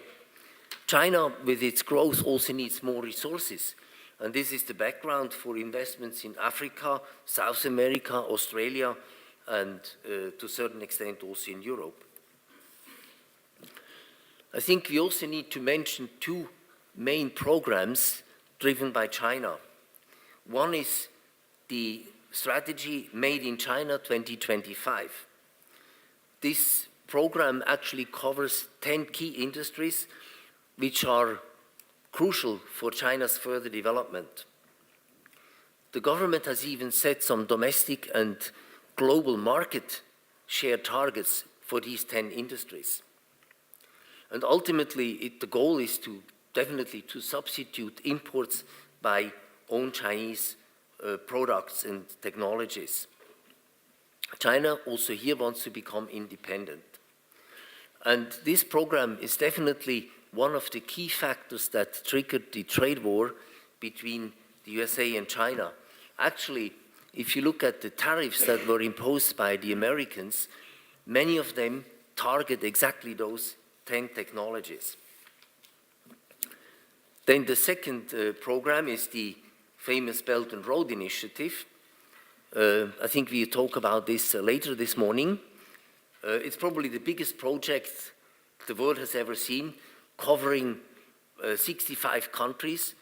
China, with its growth, also needs more resources. And this is the background for investments in Africa, South America, Australia, and to a certain extent also in Europe. I think we also need to mention two main programs driven by China. One is the strategy Made in China 2025. This program actually covers 10 key industries which are crucial for China's further development. The government has even set some domestic and global market share targets for these 10 industries. And ultimately, the goal is to definitely to substitute imports by own Chinese products and technologies. China also here wants to become independent. And this program is definitely one of the key factors that triggered the trade war between the USA and China. Actually, if you look at the tariffs that were imposed by the Americans, many of them target exactly those 10 technologies. Then the second program is the famous Belt and Road Initiative. I think we'll talk about this later this morning. It's probably the biggest project the world has ever seen, covering 65 countries,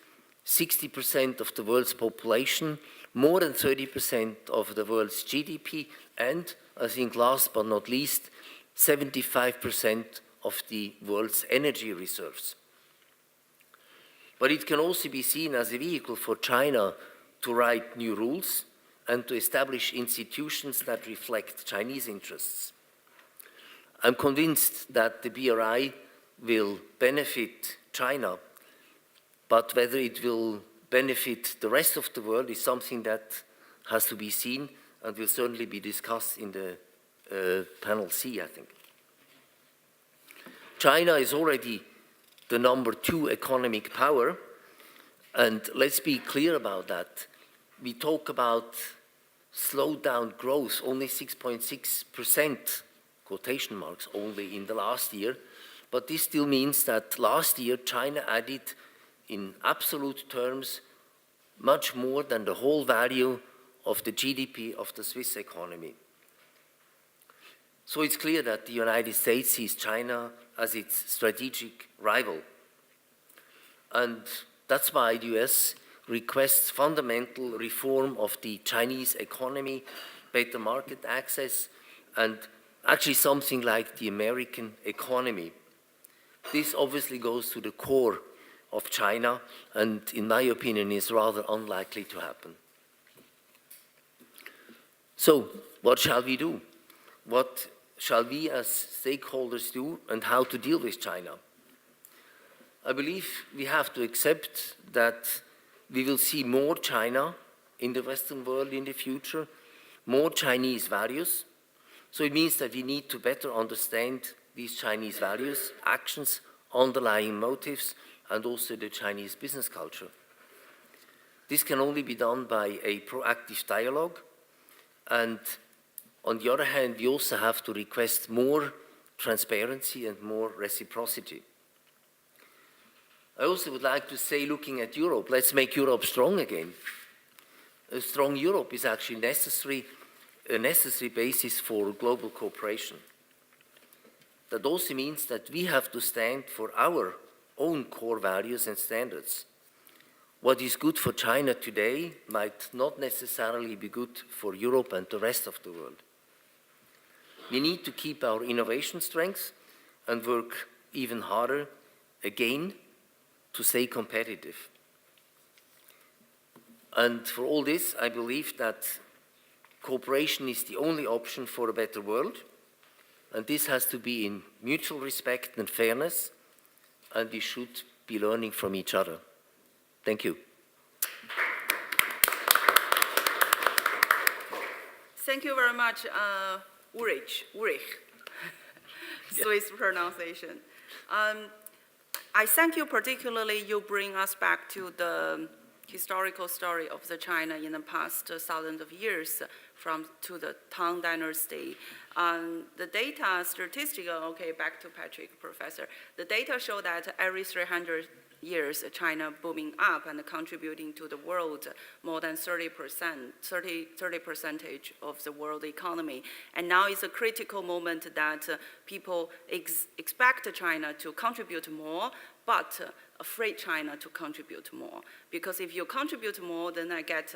60% of the world's population, more than 30% of the world's GDP, and I think last but not least, 75% of the world's energy reserves. But it can also be seen as a vehicle for China to write new rules and to establish institutions that reflect Chinese interests. I'm convinced that the BRI will benefit China, but whether it will benefit the rest of the world is something that has to be seen and will certainly be discussed in the panel C, I think. China is already the number 2 economic power, and let's be clear about that. We talk about slowed down growth, only 6.6%, quotation marks, only in the last year, but this still means that last year China added in absolute terms much more than the whole value of the GDP of the Swiss economy. So it's clear that the United States sees China as its strategic rival. And that's why the US requests fundamental reform of the Chinese economy, better market access, and actually something like the American economy. This obviously goes to the core of China, and in my opinion is rather unlikely to happen. So, what shall we do? What shall we as stakeholders do, and how to deal with China? I believe we have to accept that we will see more China in the Western world in the future, more Chinese values. So it means that we need to better understand these Chinese values, actions, underlying motives, and also the Chinese business culture. This can only be done by a proactive dialogue, and on the other hand, we also have to request more transparency and more reciprocity. I also would like to say, looking at Europe, let's make Europe strong again. A strong Europe is actually a necessary basis for global cooperation. That also means that we have to stand for our own core values and standards. What is good for China today might not necessarily be good for Europe and the rest of the world. We need to keep our innovation strength and work even harder, again, to stay competitive. And for all this, I believe that cooperation is the only option for a better world, and this has to be in mutual respect and fairness, and we should be learning from each other. Thank you. Thank you very much, Ulrich, Swiss pronunciation. I thank you particularly, you bring us back to the historical story of the China in the past thousands of years to the Tang Dynasty. The data, statistical, okay, back to Patrick, Professor. The data show that every 300 years, China booming up and contributing to the world more than 30% of the world economy. And now it's a critical moment that people expect China to contribute more, but afraid China to contribute more. Because if you contribute more, then I get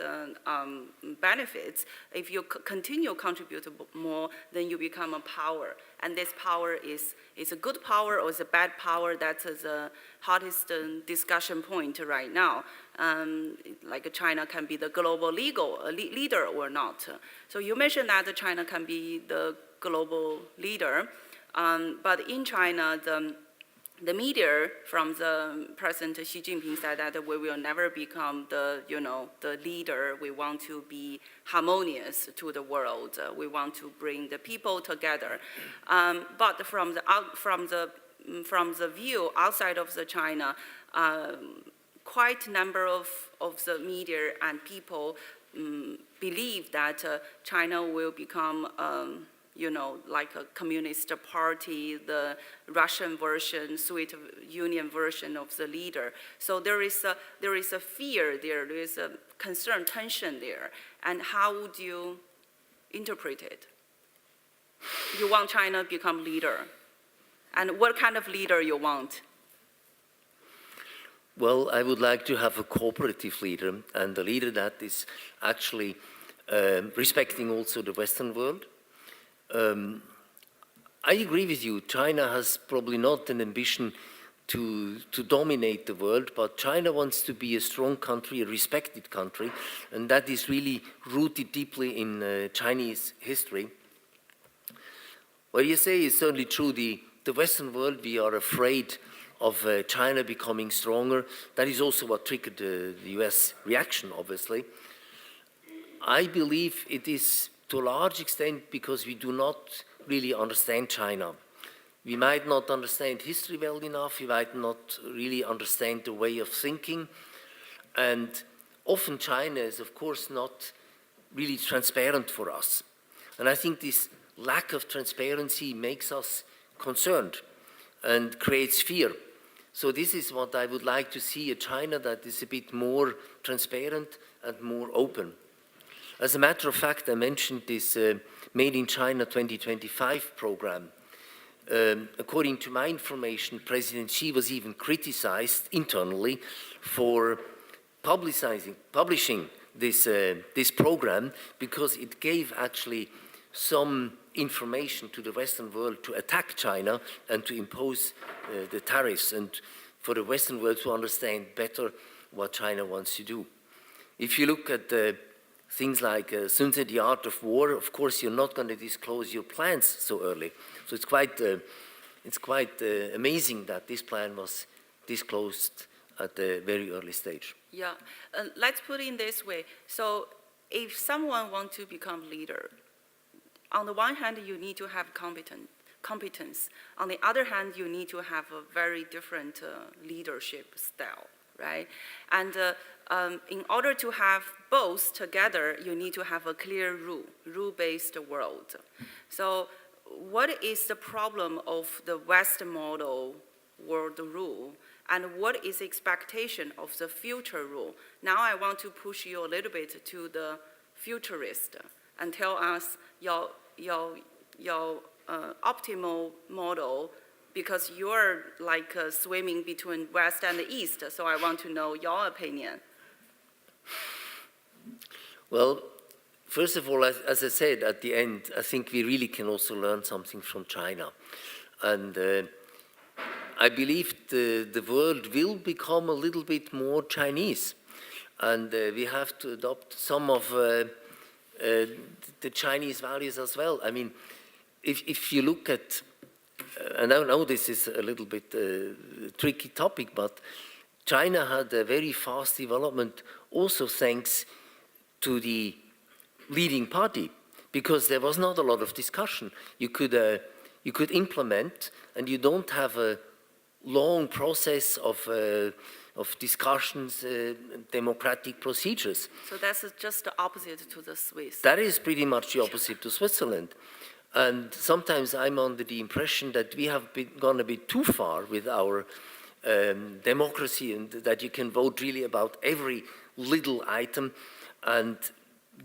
benefits. If you continue contribute more, then you become a power. And this power is a good power or is a bad power. That's the hottest discussion point right now. Like China can be the global leader or not. So you mentioned that China can be the global leader. But in China, the media from the President Xi Jinping said that we will never become the leader. We want to be harmonious to the world. We want to bring the people together. But from the view outside of the China, quite a number of the media and people believe that China will become like a communist party, the Russian version, Soviet Union version of the leader. So there is a fear there is a concern, tension there. And how would you interpret it? You want China to become leader. And what kind of leader you want? Well, I would like to have a cooperative leader, and a leader that is actually respecting also the Western world. I agree with you. China has probably not an ambition to dominate the world, but China wants to be a strong country, a respected country, and that is really rooted deeply in Chinese history. What you say is certainly true. The Western world, we are afraid of China becoming stronger. That is also what triggered the US reaction, obviously. I believe it is to a large extent because we do not really understand China. We might not understand history well enough, we might not really understand the way of thinking, and often China is of course not really transparent for us. And I think this lack of transparency makes us concerned and creates fear. So this is what I would like to see, a China that is a bit more transparent and more open. As a matter of fact, I mentioned this Made in China 2025 program. According to my information, President Xi was even criticized internally for publishing this program because it gave actually some information to the Western world to attack China and to impose the tariffs, and for the Western world to understand better what China wants to do. If you look at things like Sun Tzu, The Art of War, of course you're not going to disclose your plans so early. So it's quite amazing that this plan was disclosed at a very early stage. Yeah, let's put it in this way. So if someone wants to become leader, on the one hand, you need to have competence. On the other hand, you need to have a very different leadership style, right? And in order to have both together, you need to have a clear rule-based world. So what is the problem of the West model world rule? And what is the expectation of the future rule? Now I want to push you a little bit to the futurist and tell us your optimal model, because you're like swimming between West and the East, so I want to know your opinion. Well, first of all, as I said at the end, I think we really can also learn something from China. And I believe the world will become a little bit more Chinese. And we have to adopt some of the Chinese values as well. I mean, if you look at, and I know this is a little bit tricky topic, but China had a very fast development also thanks to the leading party, because there was not a lot of discussion. You could implement, and you don't have a long process of discussions, democratic procedures. So that's just the opposite to the Swiss. That is pretty much the opposite to Switzerland. And sometimes I'm under the impression that we have gone a bit too far with our democracy, and that you can vote really about every little item, and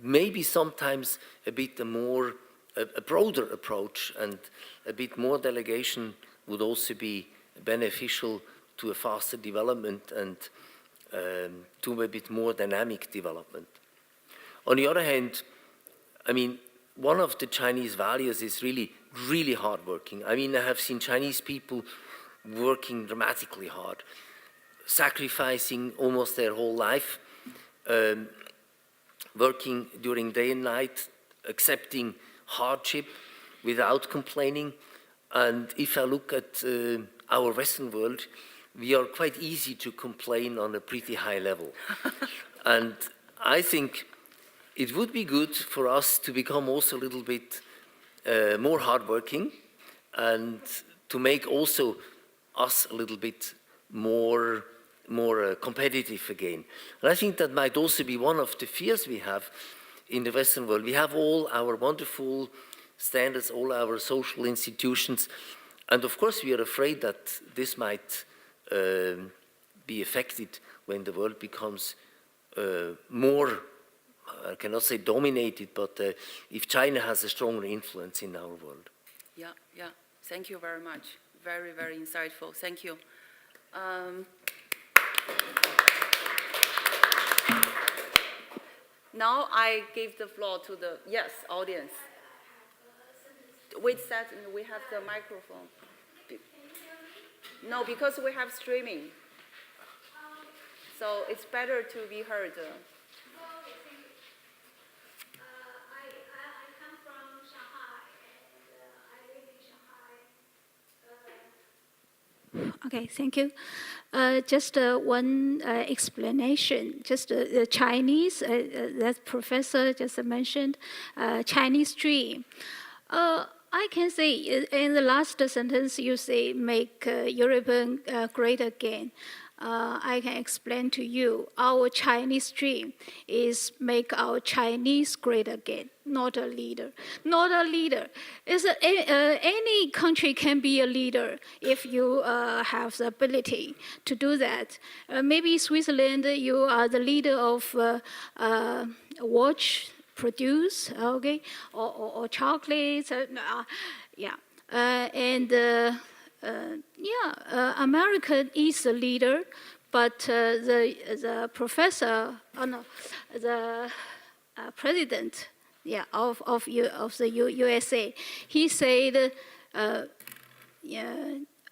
maybe sometimes a bit more, a broader approach and a bit more delegation would also be beneficial to a faster development and to a bit more dynamic development. On the other hand, I mean, one of the Chinese values is really, really hardworking. I mean, I have seen Chinese people working dramatically hard, sacrificing almost their whole life, working during day and night, accepting hardship without complaining. And if I look at our Western world, we are quite easy to complain on a pretty high level. And I think it would be good for us to become also a little bit more hardworking and to make also us a little bit more competitive again. And I think that might also be one of the fears we have in the Western world. We have all our wonderful standards, all our social institutions, and of course we are afraid that this might be affected when the world becomes more, I cannot say dominated, but if China has a stronger influence in our world. Yeah, yeah. Thank you very much. Very, very insightful. Thank you. Now I give the floor to the, yes, audience. Wait a second, we have the microphone. No, because we have streaming. So it's better to be heard. I come from Shanghai, and I live in Shanghai. Okay, thank you. Just one explanation. Just the Chinese, that professor just mentioned, Chinese dream. I can say in the last sentence you say make European great again. I can explain to you our Chinese dream is make our Chinese great again, not a leader. Not a leader. Any country can be a leader if you have the ability to do that. Maybe Switzerland, you are the leader of watch produce, okay, or chocolates, yeah. America is the leader, but the professor, the president, yeah, of the USA, he said,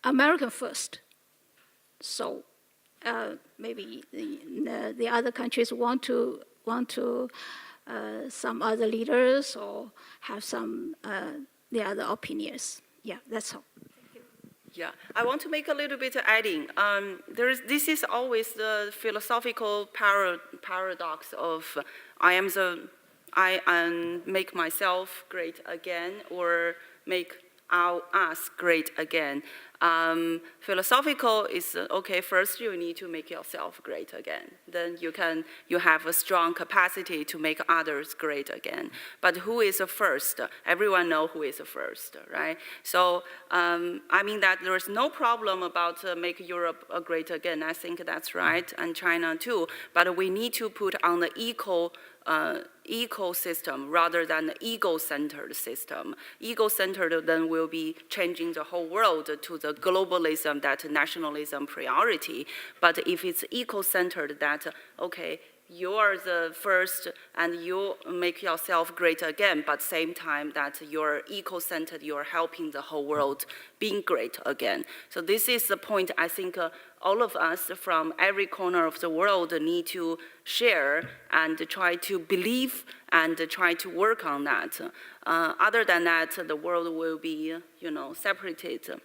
American first. So maybe the other countries want to some other leaders or have some the other opinions. Yeah, that's all. Yeah, I want to make a little bit of adding. This is always the philosophical paradox of I make myself great again you make us great again. Philosophical is, okay, first you need to make yourself great again. Then you have a strong capacity to make others great again. But who is the first? Everyone knows who is the first, right? So, I mean that there is no problem about make Europe great again. I think that's right, and China too. But we need to put on the ecosystem rather than the ego-centered system. Ego-centered then will be changing the whole world to the globalism, that nationalism priority. But if it's eco-centered, that, okay, you are the first and you make yourself great again, but same time that you're eco-centered, you're helping the whole world being great again. So this is the point I think all of us from every corner of the world need to share and try to believe and try to work on that. Other than that, the world will be, separated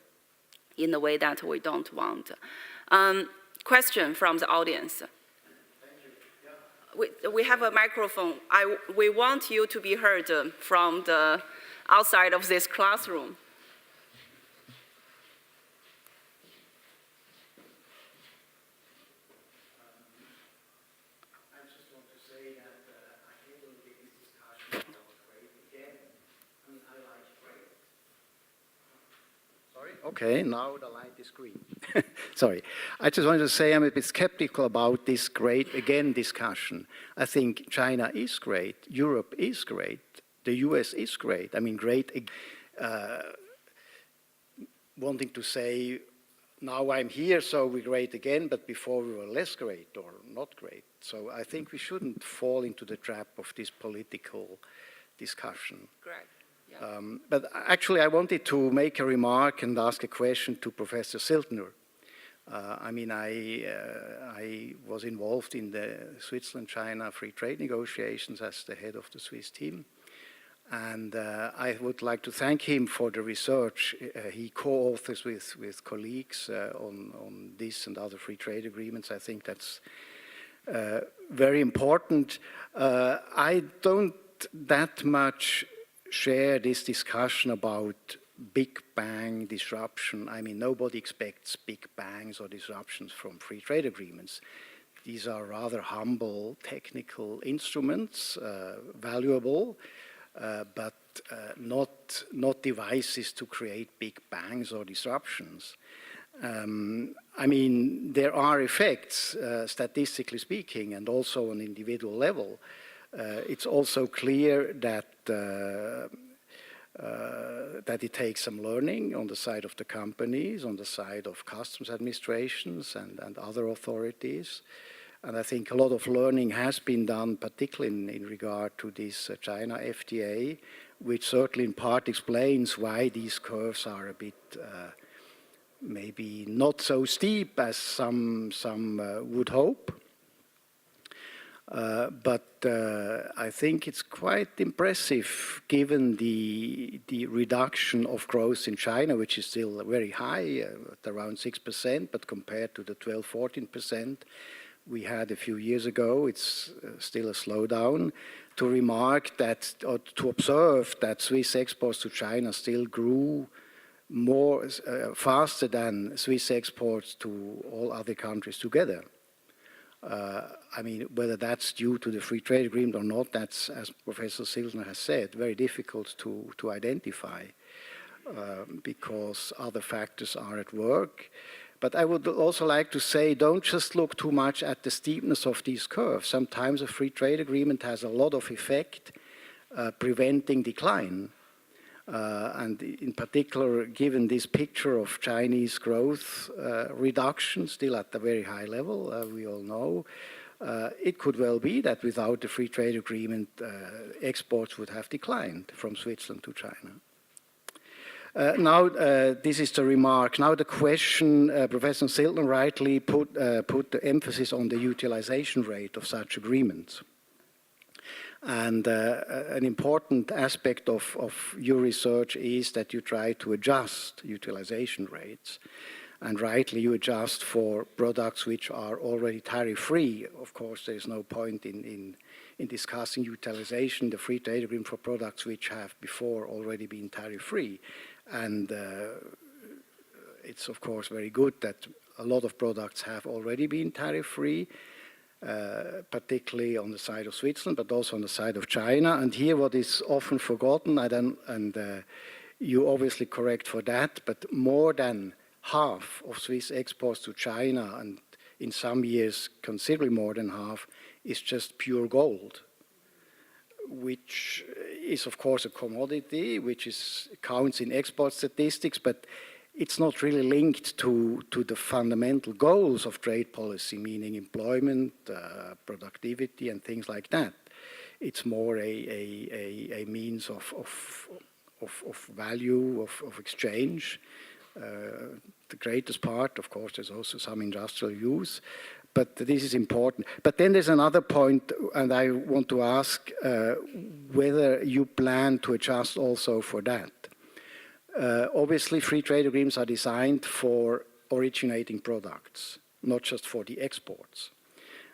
in a way that we don't want. Question from the audience. We have a microphone. We want you to be heard from the outside of this classroom. I just want to say that I think the biggest discussion about trade again. I mean, I like trade. Sorry? Okay, now the light is green. Sorry. I just wanted to say I'm a bit skeptical about this great again discussion. I think China is great, Europe is great, the US is great. I mean, great, wanting to say, now I'm here, so we're great again, but before we were less great or not great. So I think we shouldn't fall into the trap of this political discussion. Correct. Yeah. But actually, I wanted to make a remark and ask a question to Professor Ziltener. I mean, I was involved in the Switzerland-China free trade negotiations as the head of the Swiss team. And I would like to thank him for the research he co-authors with colleagues on this and other free trade agreements. I think that's very important. I don't that much share this discussion about Big Bang disruption. I mean, nobody expects big bangs or disruptions from free trade agreements. These are rather humble technical instruments, valuable, but not devices to create big bangs or disruptions. I mean, there are effects, statistically speaking, and also on individual level. It's also clear that it takes some learning on the side of the companies, on the side of customs administrations and other authorities. And I think a lot of learning has been done, particularly in regard to this China FTA, which certainly in part explains why these curves are a bit maybe not so steep as some would hope. But I think it's quite impressive given the reduction of growth in China, which is still very high, at around 6%, but compared to the 12-14% we had a few years ago, it's still a slowdown. To remark that, or to observe that Swiss exports to China still grew more faster than Swiss exports to all other countries together. I mean, whether that's due to the free trade agreement or not, that's, as Professor Ziltener has said, very difficult to identify because other factors are at work. But I would also like to say, don't just look too much at the steepness of these curves. Sometimes a free trade agreement has a lot of effect preventing decline. And in particular, given this picture of Chinese growth reduction, still at a very high level, we all know, it could well be that without the free trade agreement, exports would have declined from Switzerland to China. Now, this is the remark. Now the question, Professor Ziltener rightly put the emphasis on the utilization rate of such agreements. And an important aspect of your research is that you try to adjust utilization rates. And rightly, you adjust for products which are already tariff-free. Of course, there's no point in discussing utilization, the free trade agreement for products which have before already been tariff-free. And it's, of course, very good that a lot of products have already been tariff-free, particularly on the side of Switzerland, but also on the side of China. And here what is often forgotten, and you obviously correct for that, but more than half of Swiss exports to China, and in some years considerably more than half, is just pure gold, which is of course a commodity, which counts in export statistics, but it's not really linked to the fundamental goals of trade policy, meaning employment, productivity, and things like that. It's more a means of value, of exchange. The greatest part, of course, there's also some industrial use, but this is important. But then there's another point, and I want to ask whether you plan to adjust also for that. Obviously, free trade agreements are designed for originating products, not just for the exports.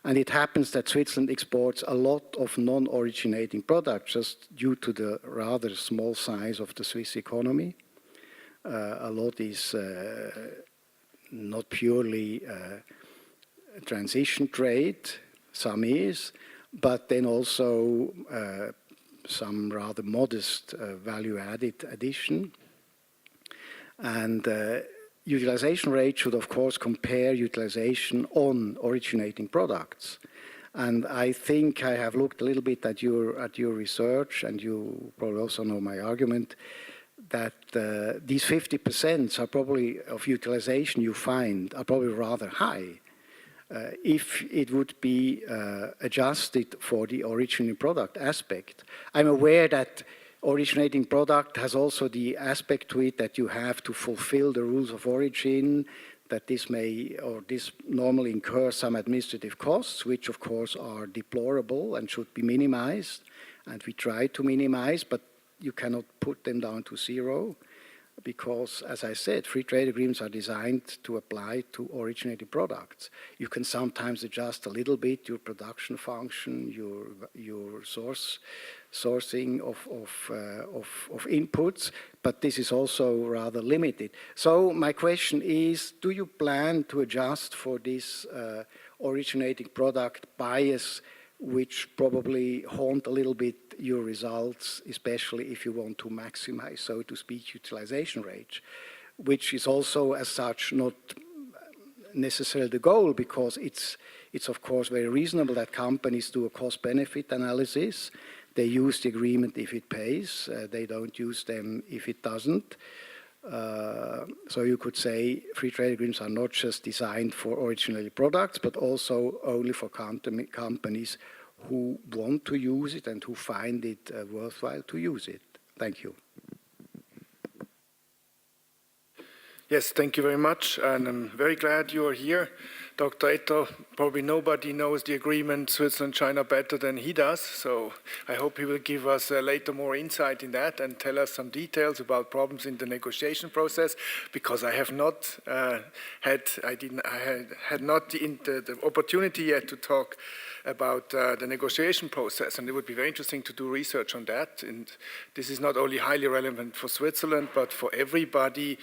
And it happens that Switzerland exports a lot of non-originating products just due to the rather small size of the Swiss economy. A lot is not purely transition trade, some is, but then also some rather modest value-added addition. And utilization rate should, of course, compare utilization on originating products. And I think I have looked a little bit at your research, and you probably also know my argument, that these 50% are probably of utilization you find are probably rather high if it would be adjusted for the originating product aspect. I'm aware that originating product has also the aspect to it that you have to fulfill the rules of origin, that this normally incur some administrative costs, which of course are deplorable and should be minimized, and we try to minimize, but you cannot put them down to zero, because, as I said, free trade agreements are designed to apply to originating products. You can sometimes adjust a little bit your production function, your sourcing of inputs, but this is also rather limited. So my question is, do you plan to adjust for this originating product bias, which probably haunt a little bit your results, especially if you want to maximize, so to speak, utilization rate, which is also as such not necessarily the goal, because it's of course very reasonable that companies do a cost-benefit analysis. They use the agreement if it pays, they don't use them if it doesn't. So you could say free trade agreements are not just designed for original products, but also only for companies who want to use it and who find it worthwhile to use it. Thank you. Yes, thank you very much, and I'm very glad you are here. Dr. Etter, probably nobody knows the agreement Switzerland-China better than he does, so I hope he will give us later more insight in that and tell us some details about problems in the negotiation process, because I have not had the opportunity yet to talk about the negotiation process, and it would be very interesting to do research on that. And this is not only highly relevant for Switzerland, but for everybody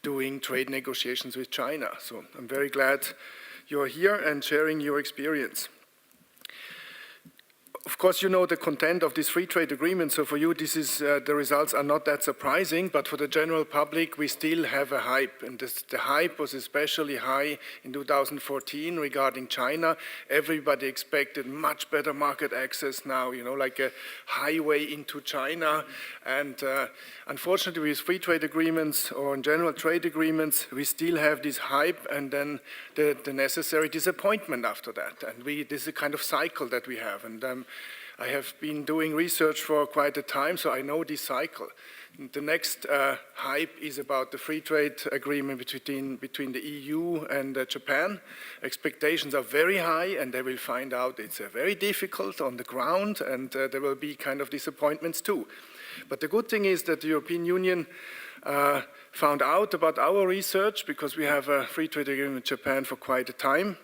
doing trade negotiations with China. So I'm very glad you're here and sharing your experience. Of course, you know the content of this free trade agreement, so for you this is, the results are not that surprising, but for the general public we still have a hype, and the hype was especially high in 2014 regarding China. Everybody expected much better market access now, you know, like a highway into China, and unfortunately with free trade agreements or in general trade agreements, we still have this hype and then the necessary disappointment after that, and this is a kind of cycle that we have, and I have been doing research for quite a time, so I know this cycle. The next hype is about the free trade agreement between the EU and Japan. Expectations are very high, and they will find out it's very difficult on the ground, and there will be kind of disappointments too. But the good thing is that the European Union found out about our research, because we have a free trade agreement with Japan for quite a time.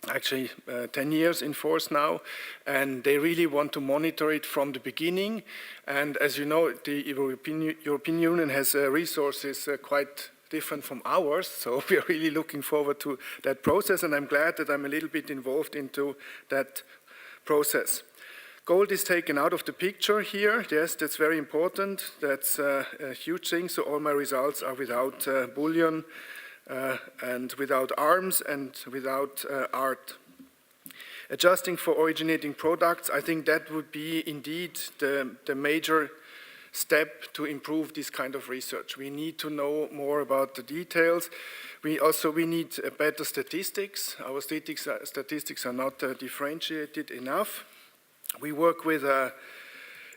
Actually 10 years in force now, and they really want to monitor it from the beginning. And as you know, the European Union has resources quite different from ours, so we are really looking forward to that process, and I'm glad that I'm a little bit involved into that process. Gold is taken out of the picture here. Yes, that's very important. That's a huge thing, so all my results are without bullion, and without arms and without art. Adjusting for originating products, I think that would be indeed the major step to improve this kind of research. We need to know more about the details. We need better statistics. Our statistics are not differentiated enough. We work with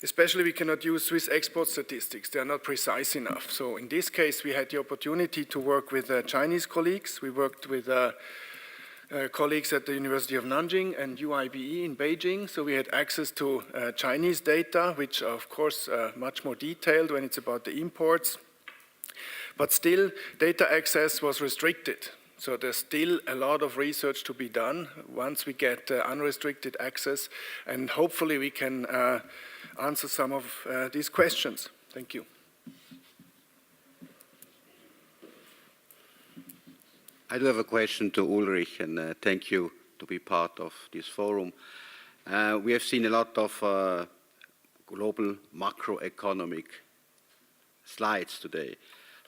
especially we cannot use Swiss export statistics. They are not precise enough. So in this case, we had the opportunity to work with Chinese colleagues. We worked with colleagues at the University of Nanjing and UIBE in Beijing. So we had access to Chinese data, which are of course much more detailed when it's about the imports. But still, data access was restricted. So there's still a lot of research to be done once we get unrestricted access, and hopefully we can answer some of these questions. Thank you. I do have a question to Ulrich, and thank you to be part of this forum. We have seen a lot of global macroeconomic slides today.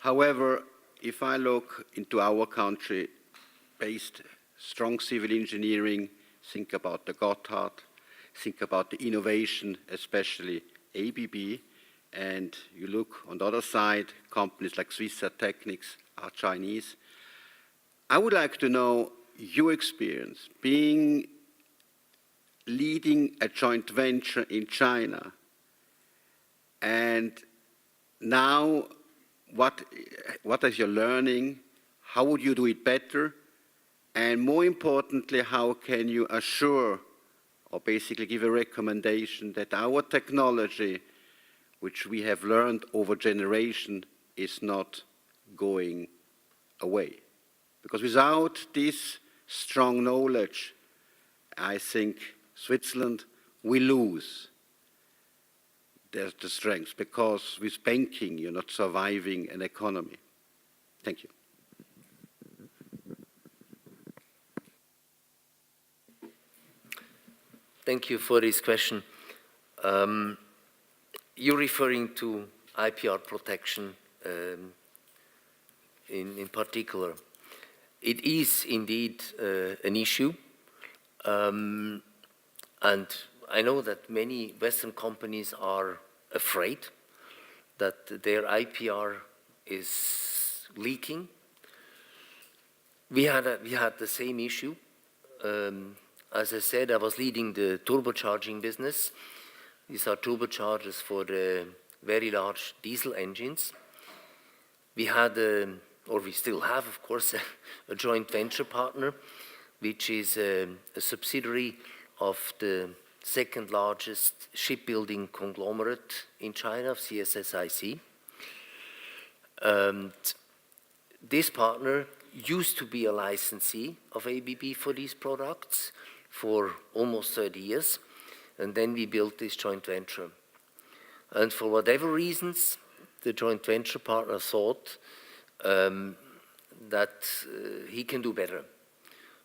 However, if I look into our country, based strong civil engineering, think about the Gotthard, think about the innovation, especially ABB, and you look on the other side, companies like Swiss Technics are Chinese. I would like to know your experience leading a joint venture in China, and now what is your learning? How would you do it better? And more importantly, how can you assure or basically give a recommendation that our technology which we have learned over generation is not going away. Because without this strong knowledge, I think Switzerland will lose the strength, because with banking you're not surviving an economy. Thank you. Thank you for this question. You're referring to IPR protection in particular. It is indeed an issue, and I know that many Western companies are afraid that their IPR is leaking. We had the same issue. As I said, I was leading the turbocharging business. These are turbochargers for the very large diesel engines. We had, or we still have, of course, a joint venture partner, which is a subsidiary of the second largest shipbuilding conglomerate in China, CSSIC. This partner used to be a licensee of ABB for these products for almost 30 years, and then we built this joint venture. And for whatever reasons, the joint venture partner thought that he can do better.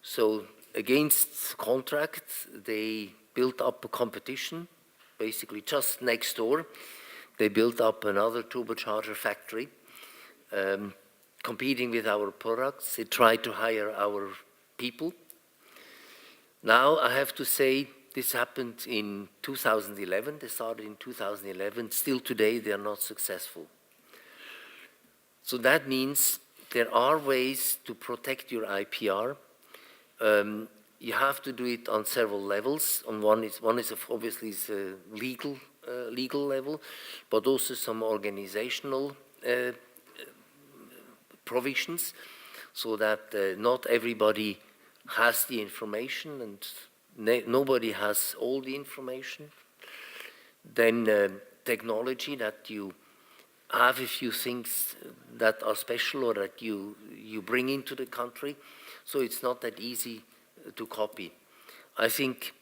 So against contract, they built up a competition, basically just next door. They built up another turbocharger factory, competing with our products. They tried to hire our people. Now, I have to say, this happened in 2011. They started in 2011. Still today, they are not successful. So that means there are ways to protect your IPR. You have to do it on several levels. One is obviously a legal level, but also some organizational provisions, so that not everybody has the information and nobody has all the information. Then technology, that you have a few things that are special or that you bring into the country, so it's not that easy to copy. I think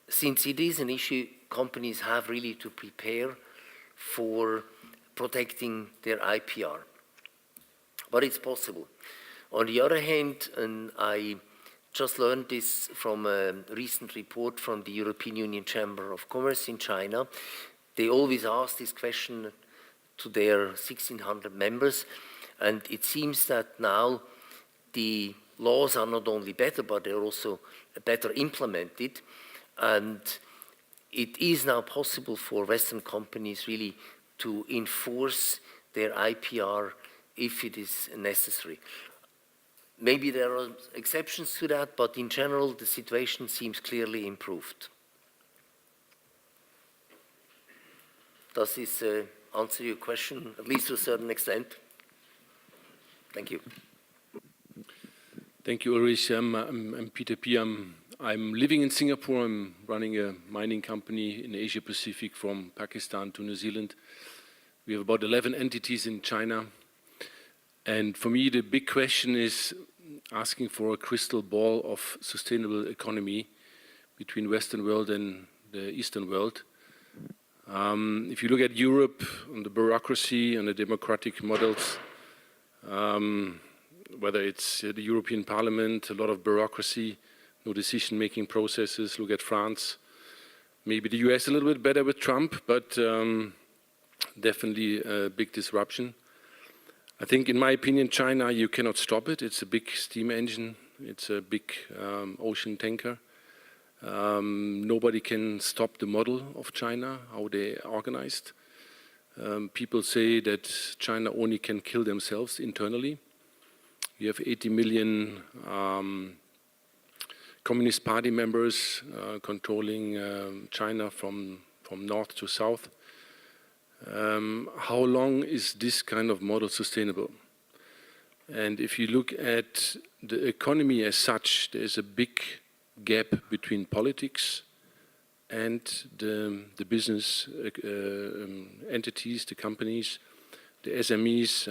since it is an issue, companies have really to prepare for protecting their IPR. But it's possible. On the other hand, and I just learned this from a recent report from the European Union Chamber of Commerce in China, they always ask this question to their 1,600 members, and it seems that now the laws are not only better, but they're also better implemented, and it is now possible for Western companies really to enforce their IPR if it is necessary. Maybe there are exceptions to that, but in general, the situation seems clearly improved. Does this answer your question, at least to a certain extent? Thank you. Thank you, Ulrich. I'm Peter P. I'm living in Singapore. I'm running a mining company in Asia Pacific from Pakistan to New Zealand. We have about 11 entities in China. And for me, the big question is asking for a crystal ball of sustainable economy between Western world and the Eastern world. If you look at Europe, on the bureaucracy and the democratic models, whether it's the European Parliament, a lot of bureaucracy, no decision-making processes. Look at France. Maybe the US a little bit better with Trump, but definitely a big disruption. I think, in my opinion, China, you cannot stop it. It's a big steam engine. It's a big ocean tanker. Nobody can stop the model of China, how they are organized. People say that China only can kill themselves internally. You have 80 million Communist Party members controlling China from north to south. How long is this kind of model sustainable? And if you look at the economy as such, there's a big gap between politics and the business entities, the companies, the SMEs.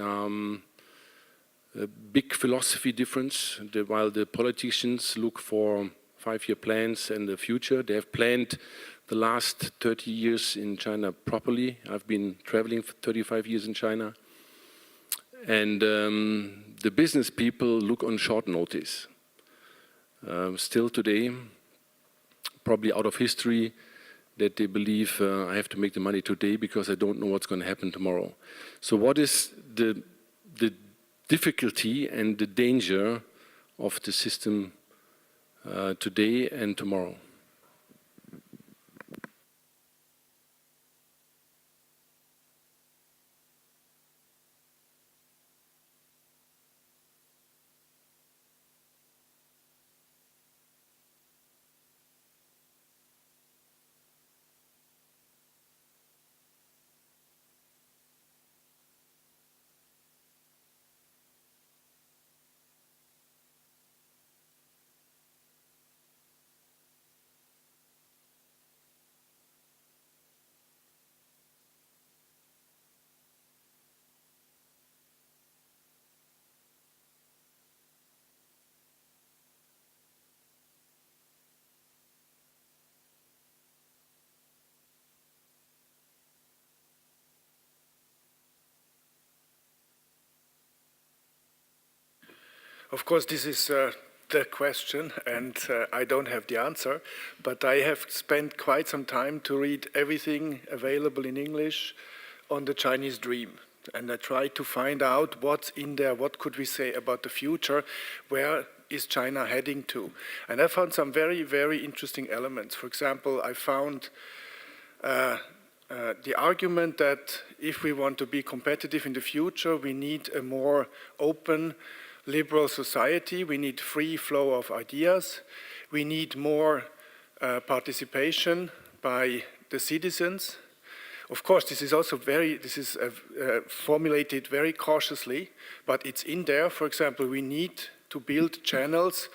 A big philosophy difference. While the politicians look for 5-year plans and the future, they have planned the last 30 years in China properly. I've been traveling for 35 years in China. And the business people look on short notice. Still today, probably out of history, that they believe I have to make the money today because I don't know what's going to happen tomorrow. So what is the difficulty and the danger of the system today and tomorrow? Of course, this is the question, and I don't have the answer, but I have spent quite some time to read everything available in English on the Chinese dream. And I tried to find out what's in there, what could we say about the future, where is China heading to? And I found some very, very interesting elements. For example, I found the argument that if we want to be competitive in the future, we need a more open, liberal society, we need free flow of ideas, we need more participation by the citizens. Of course, this is also formulated very cautiously, but it's in there. For example, we need to build channels,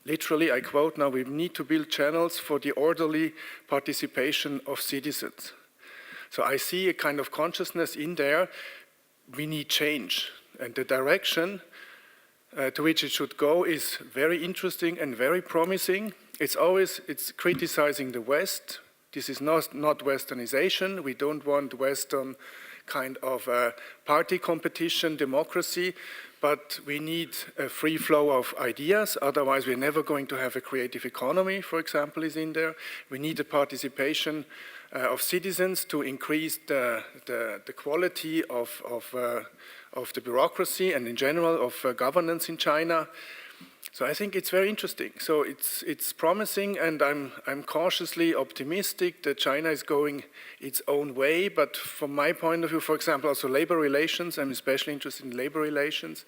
literally, I quote now, we need to build channels for the orderly participation of citizens. So I see a kind of consciousness in there, we need change. And the direction to which it should go is very interesting and very promising. It's criticizing the West. This is not Westernization. We don't want Western kind of party competition, democracy, but we need a free flow of ideas. Otherwise, we're never going to have a creative economy, for example, is in there. We need the participation of citizens to increase the quality of the bureaucracy and in general of governance in China. So I think it's very interesting. So it's promising, and I'm cautiously optimistic that China is going its own way. But from my point of view, for example, also labor relations, I'm especially interested in labor relations.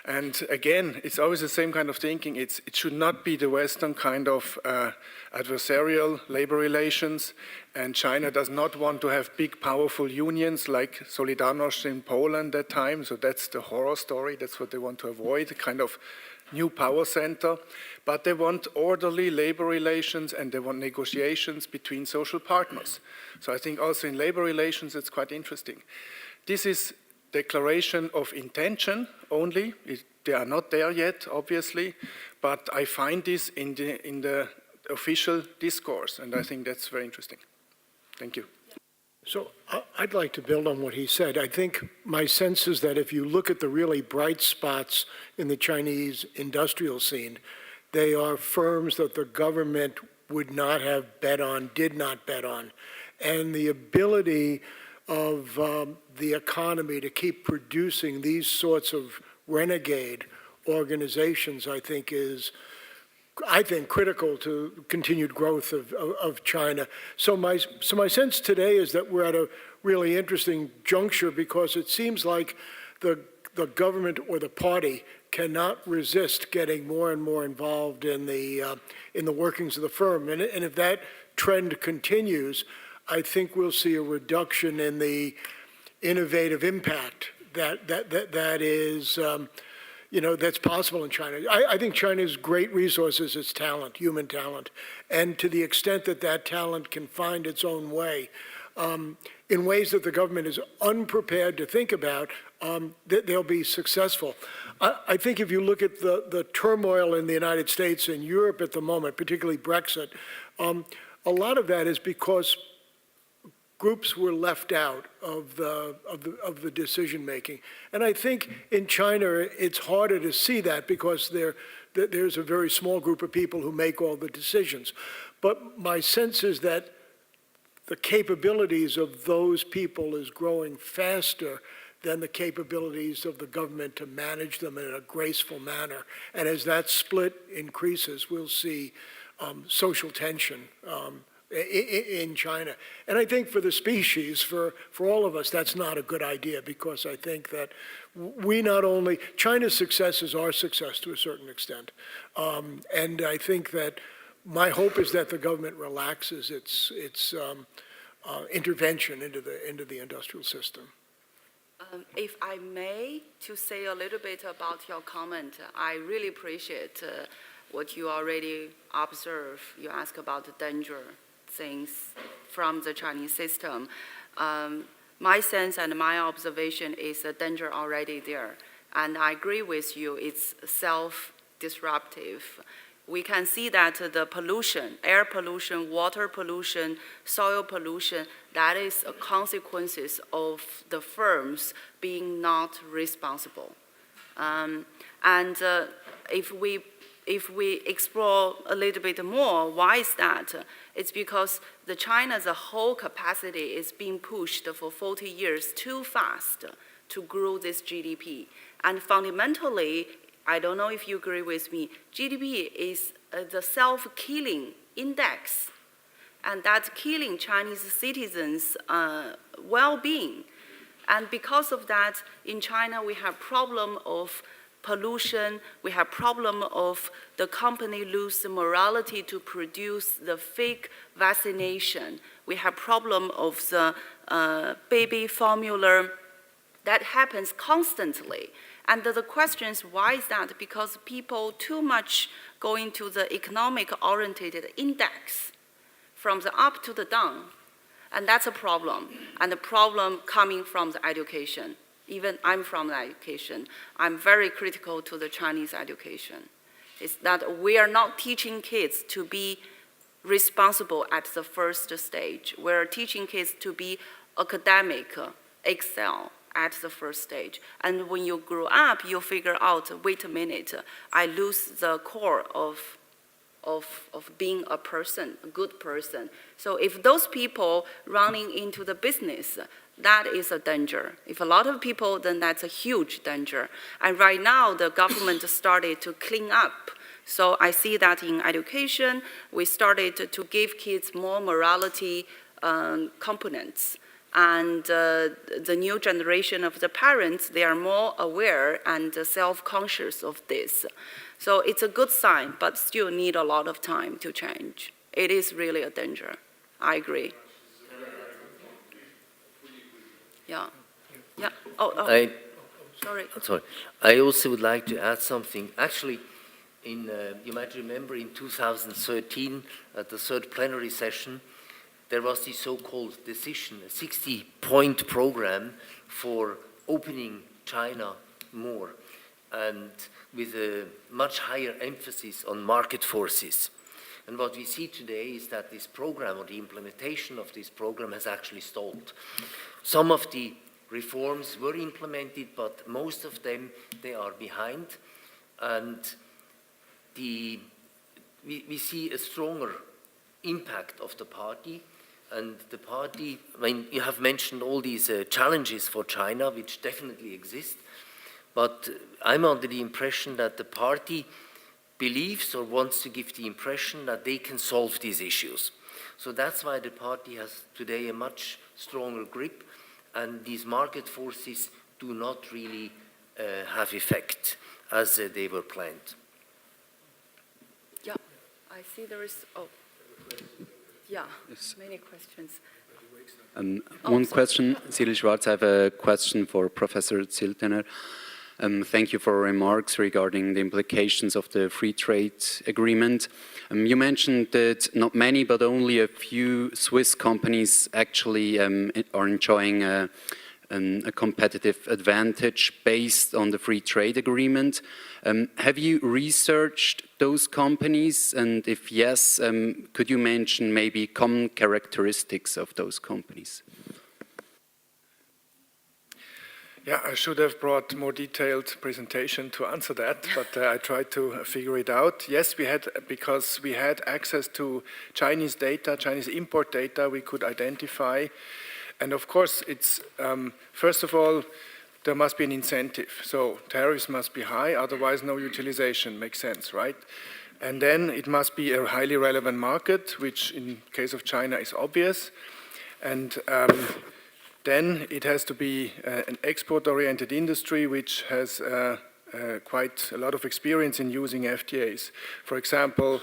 And again, it's always the same kind of thinking. It should not be the Western kind of adversarial labor relations. And China does not want to have big, powerful unions like Solidarność in Poland at that time. So that's the horror story. That's what they want to avoid, a kind of new power center. But they want orderly labor relations, and they want negotiations between social partners. So I think also in labor relations, it's quite interesting. This is declaration of intention only. They are not there yet, obviously, but I find this in the official discourse, and I think that's very interesting. Thank you. So I'd like to build on what he said. I think my sense is that if you look at the really bright spots in the Chinese industrial scene, they are firms that the government would not have bet on, did not bet on, and the ability of the economy to keep producing these sorts of renegade organizations, I think is critical to continued growth of China. So my sense today is that we're at a really interesting juncture, because it seems like the government or the party cannot resist getting more and more involved in the workings of the firm. And if that trend continues, I think we'll see a reduction in the innovative impact that is that's possible in China. I think China's great resource is its talent, human talent. And to the extent that that talent can find its own way, in ways that the government is unprepared to think about, they'll be successful. I think if you look at the turmoil in the United States and Europe at the moment, particularly Brexit, a lot of that is because groups were left out of the decision making. And I think in China it's harder to see that because there's a very small group of people who make all the decisions. But my sense is that the capabilities of those people is growing faster than the capabilities of the government to manage them in a graceful manner. And as that split increases, we'll see social tension in China. And I think for the species, for all of us, that's not a good idea, because I think that we not only, China's success is our success to a certain extent. And I think that my hope is that the government relaxes its intervention into the industrial system. If I may, to say a little bit about your comment, I really appreciate what you already observe. You ask about the danger things from the Chinese system. My sense and my observation is the danger already there. And I agree with you, it's self-disruptive. We can see that the pollution, air pollution, water pollution, soil pollution, that is a consequences of the firms being not responsible. If we explore a little bit more, why is that? It's because China's whole capacity is being pushed for 40 years too fast to grow this GDP. And fundamentally, I don't know if you agree with me, GDP is the self-killing index, and that's killing Chinese citizens' well-being. And because of that, in China, we have problem of pollution, we have problem of the company lose the morality to produce the fake vaccination. We have problem of the baby formula. That happens constantly. And the question is, why is that? Because people too much go into the economic-oriented index from the up to the down. And that's a problem. And the problem coming from the education. Even I'm from the education. I'm very critical to the Chinese education. It's that we are not teaching kids to be responsible at the first stage. We're teaching kids to be academic, excel at the first stage. And when you grow up, you figure out, wait a minute, I lose the core of being a person, a good person. So if those people running into the business, that is a danger. If a lot of people, then that's a huge danger. And right now, the government started to clean up. So I see that in education, we started to give kids more morality components. And the new generation of the parents, they are more aware and self-conscious of this. So it's a good sign, but still need a lot of time to change. It is really a danger. I agree. Yeah. Yeah. Sorry. I also would like to add something. Actually, you might remember in 2013, at the third plenary session, there was this so-called decision, a 60-point program for opening China more, and with a much higher emphasis on market forces. And what we see today is that this program, or the implementation of this program, has actually stalled. Some of the reforms were implemented, but most of them, they are behind. And we see a stronger impact of the party. And the party, I mean, you have mentioned all these challenges for China, which definitely exist. But I'm under the impression that the party believes or wants to give the impression that they can solve these issues. So that's why the party has today a much stronger grip, and these market forces do not really have effect as they were planned. Yeah, I see there is, many questions. One question, Silly Schwartz, I have a question for Professor Ziltener. Thank you for your remarks regarding the implications of the free trade agreement. You mentioned that not many, but only a few Swiss companies actually are enjoying a competitive advantage based on the free trade agreement. Have you researched those companies? And if yes, could you mention maybe common characteristics of those companies? Yeah, I should have brought more detailed presentation to answer that, but I tried to figure it out. Yes, because we had access to Chinese data, Chinese import data, we could identify. And of course, it's, first of all, there must be an incentive. So tariffs must be high, otherwise no utilization makes sense, right? And then it must be a highly relevant market, which in case of China is obvious. And then it has to be an export-oriented industry which has quite a lot of experience in using FTAs. For example,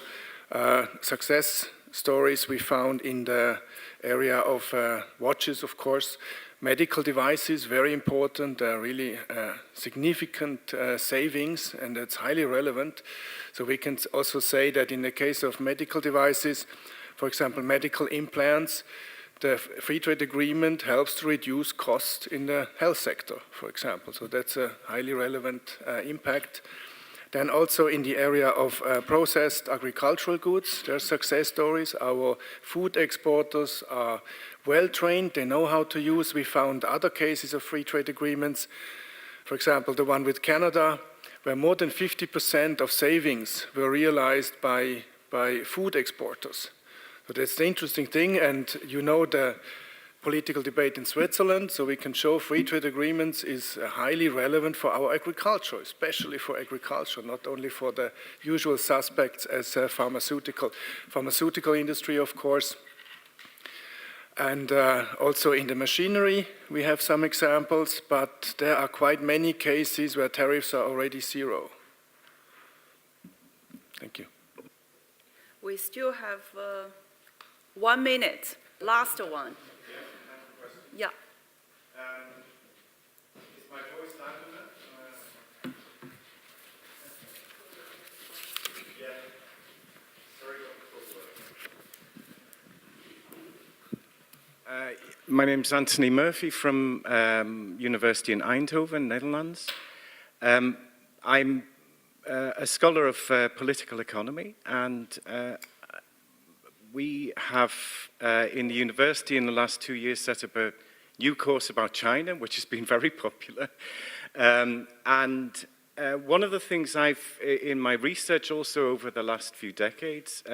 success stories we found in the area of watches, of course, medical devices, very important, really significant savings, and that's highly relevant. So we can also say that in the case of medical devices, for example, medical implants, the free trade agreement helps to reduce costs in the health sector, for example. So that's a highly relevant impact. Then also in the area of processed agricultural goods, there are success stories. Our food exporters are well trained, they know how to use. We found other cases of free trade agreements. For example, the one with Canada, where more than 50% of savings were realized by food exporters. So that's the interesting thing, and you know the political debate in Switzerland, so we can show free trade agreements is highly relevant for our agriculture, especially for agriculture, not only for the usual suspects as pharmaceutical industry, of course. And also in the machinery, we have some examples, but there are quite many cases where tariffs are already zero. Thank you. We still have 1 minute, last one. Yeah. Is my voice loud enough? Yeah. Sorry, my name's Anthony Murphy from University in Eindhoven, Netherlands. I'm a scholar of political economy, and we have in the university in the last 2 years set up a new course about China, which has been very popular. One of the things in my research also over the last few decades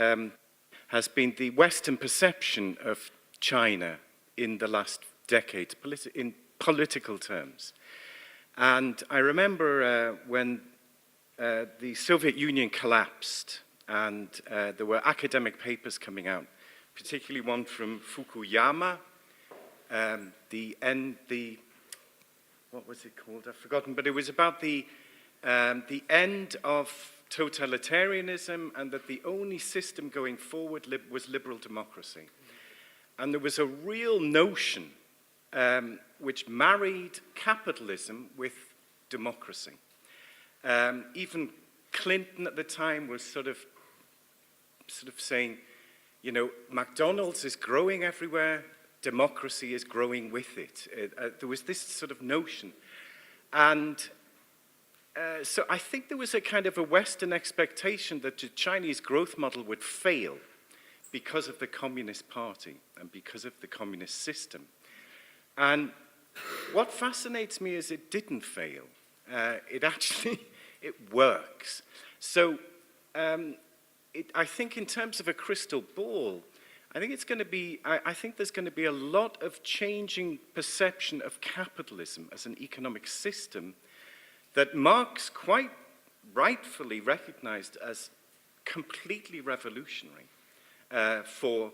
has been the Western perception of China in the last decade, in political terms. And I remember when the Soviet Union collapsed, and there were academic papers coming out, particularly one from Fukuyama, what was it called? I've forgotten, but it was about the end of totalitarianism, and that the only system going forward was liberal democracy. And there was a real notion which married capitalism with democracy. Even Clinton at the time was sort of saying, you know, McDonald's is growing everywhere, democracy is growing with it. There was this sort of notion. And so I think there was a kind of a Western expectation that the Chinese growth model would fail because of the Communist Party and because of the communist system. And what fascinates me is it didn't fail. It works. So I think in terms of a crystal ball, I think there's going to be a lot of changing perception of capitalism as an economic system that Marx quite rightfully recognized as completely revolutionary for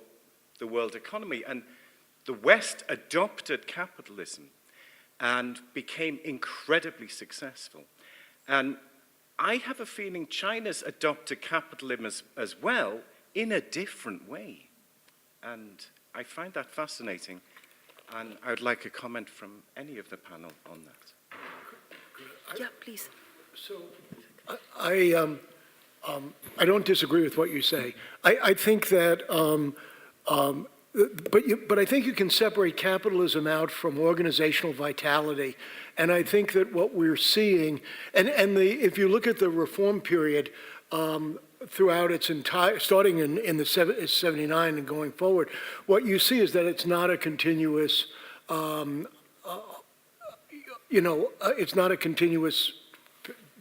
the world economy. And the West adopted capitalism and became incredibly successful. And I have a feeling China's adopted capitalism as well in a different way. And I find that fascinating. And I would like a comment from any of the panel on that. Yeah, please. So I don't disagree with what you say. I think that, but I think you can separate capitalism out from organizational vitality. And I think that what we're seeing, if you look at the reform period throughout its entire, starting in the 79 and going forward, what you see is that it's not a continuous, it's not a continuous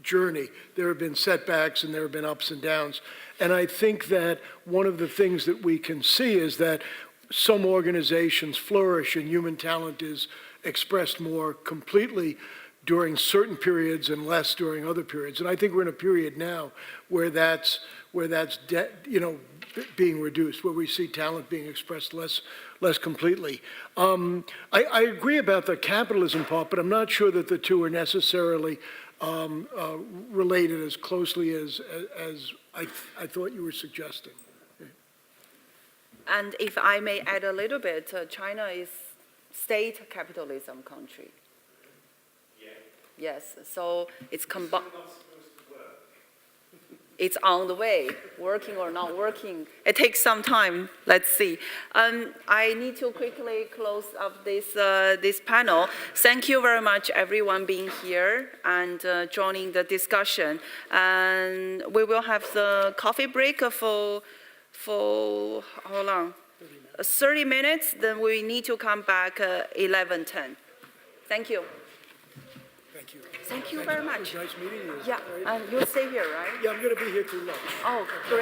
journey. There have been setbacks and there have been ups and downs. And I think that one of the things that we can see is that some organizations flourish and human talent is expressed more completely during certain periods and less during other periods. And I think we're in a period now where that's being reduced, where we see talent being expressed less completely. I agree about the capitalism part, but I'm not sure that the two are necessarily related as closely as I thought you were suggesting. And if I may add a little bit, China is state capitalism country. Yeah. Yes, so it's it's on the way, working or not working. It takes some time. Let's see. I need to quickly close up this panel. Thank you very much, everyone, being here and joining the discussion. And we will have the coffee break for how long? 30 minutes. Then we need to come back 11:10. Thank you. Thank you. Thank you very much. It was nice meeting you. Yeah, and you'll stay here, right? Yeah, I'm going to be here through lunch. Oh, great.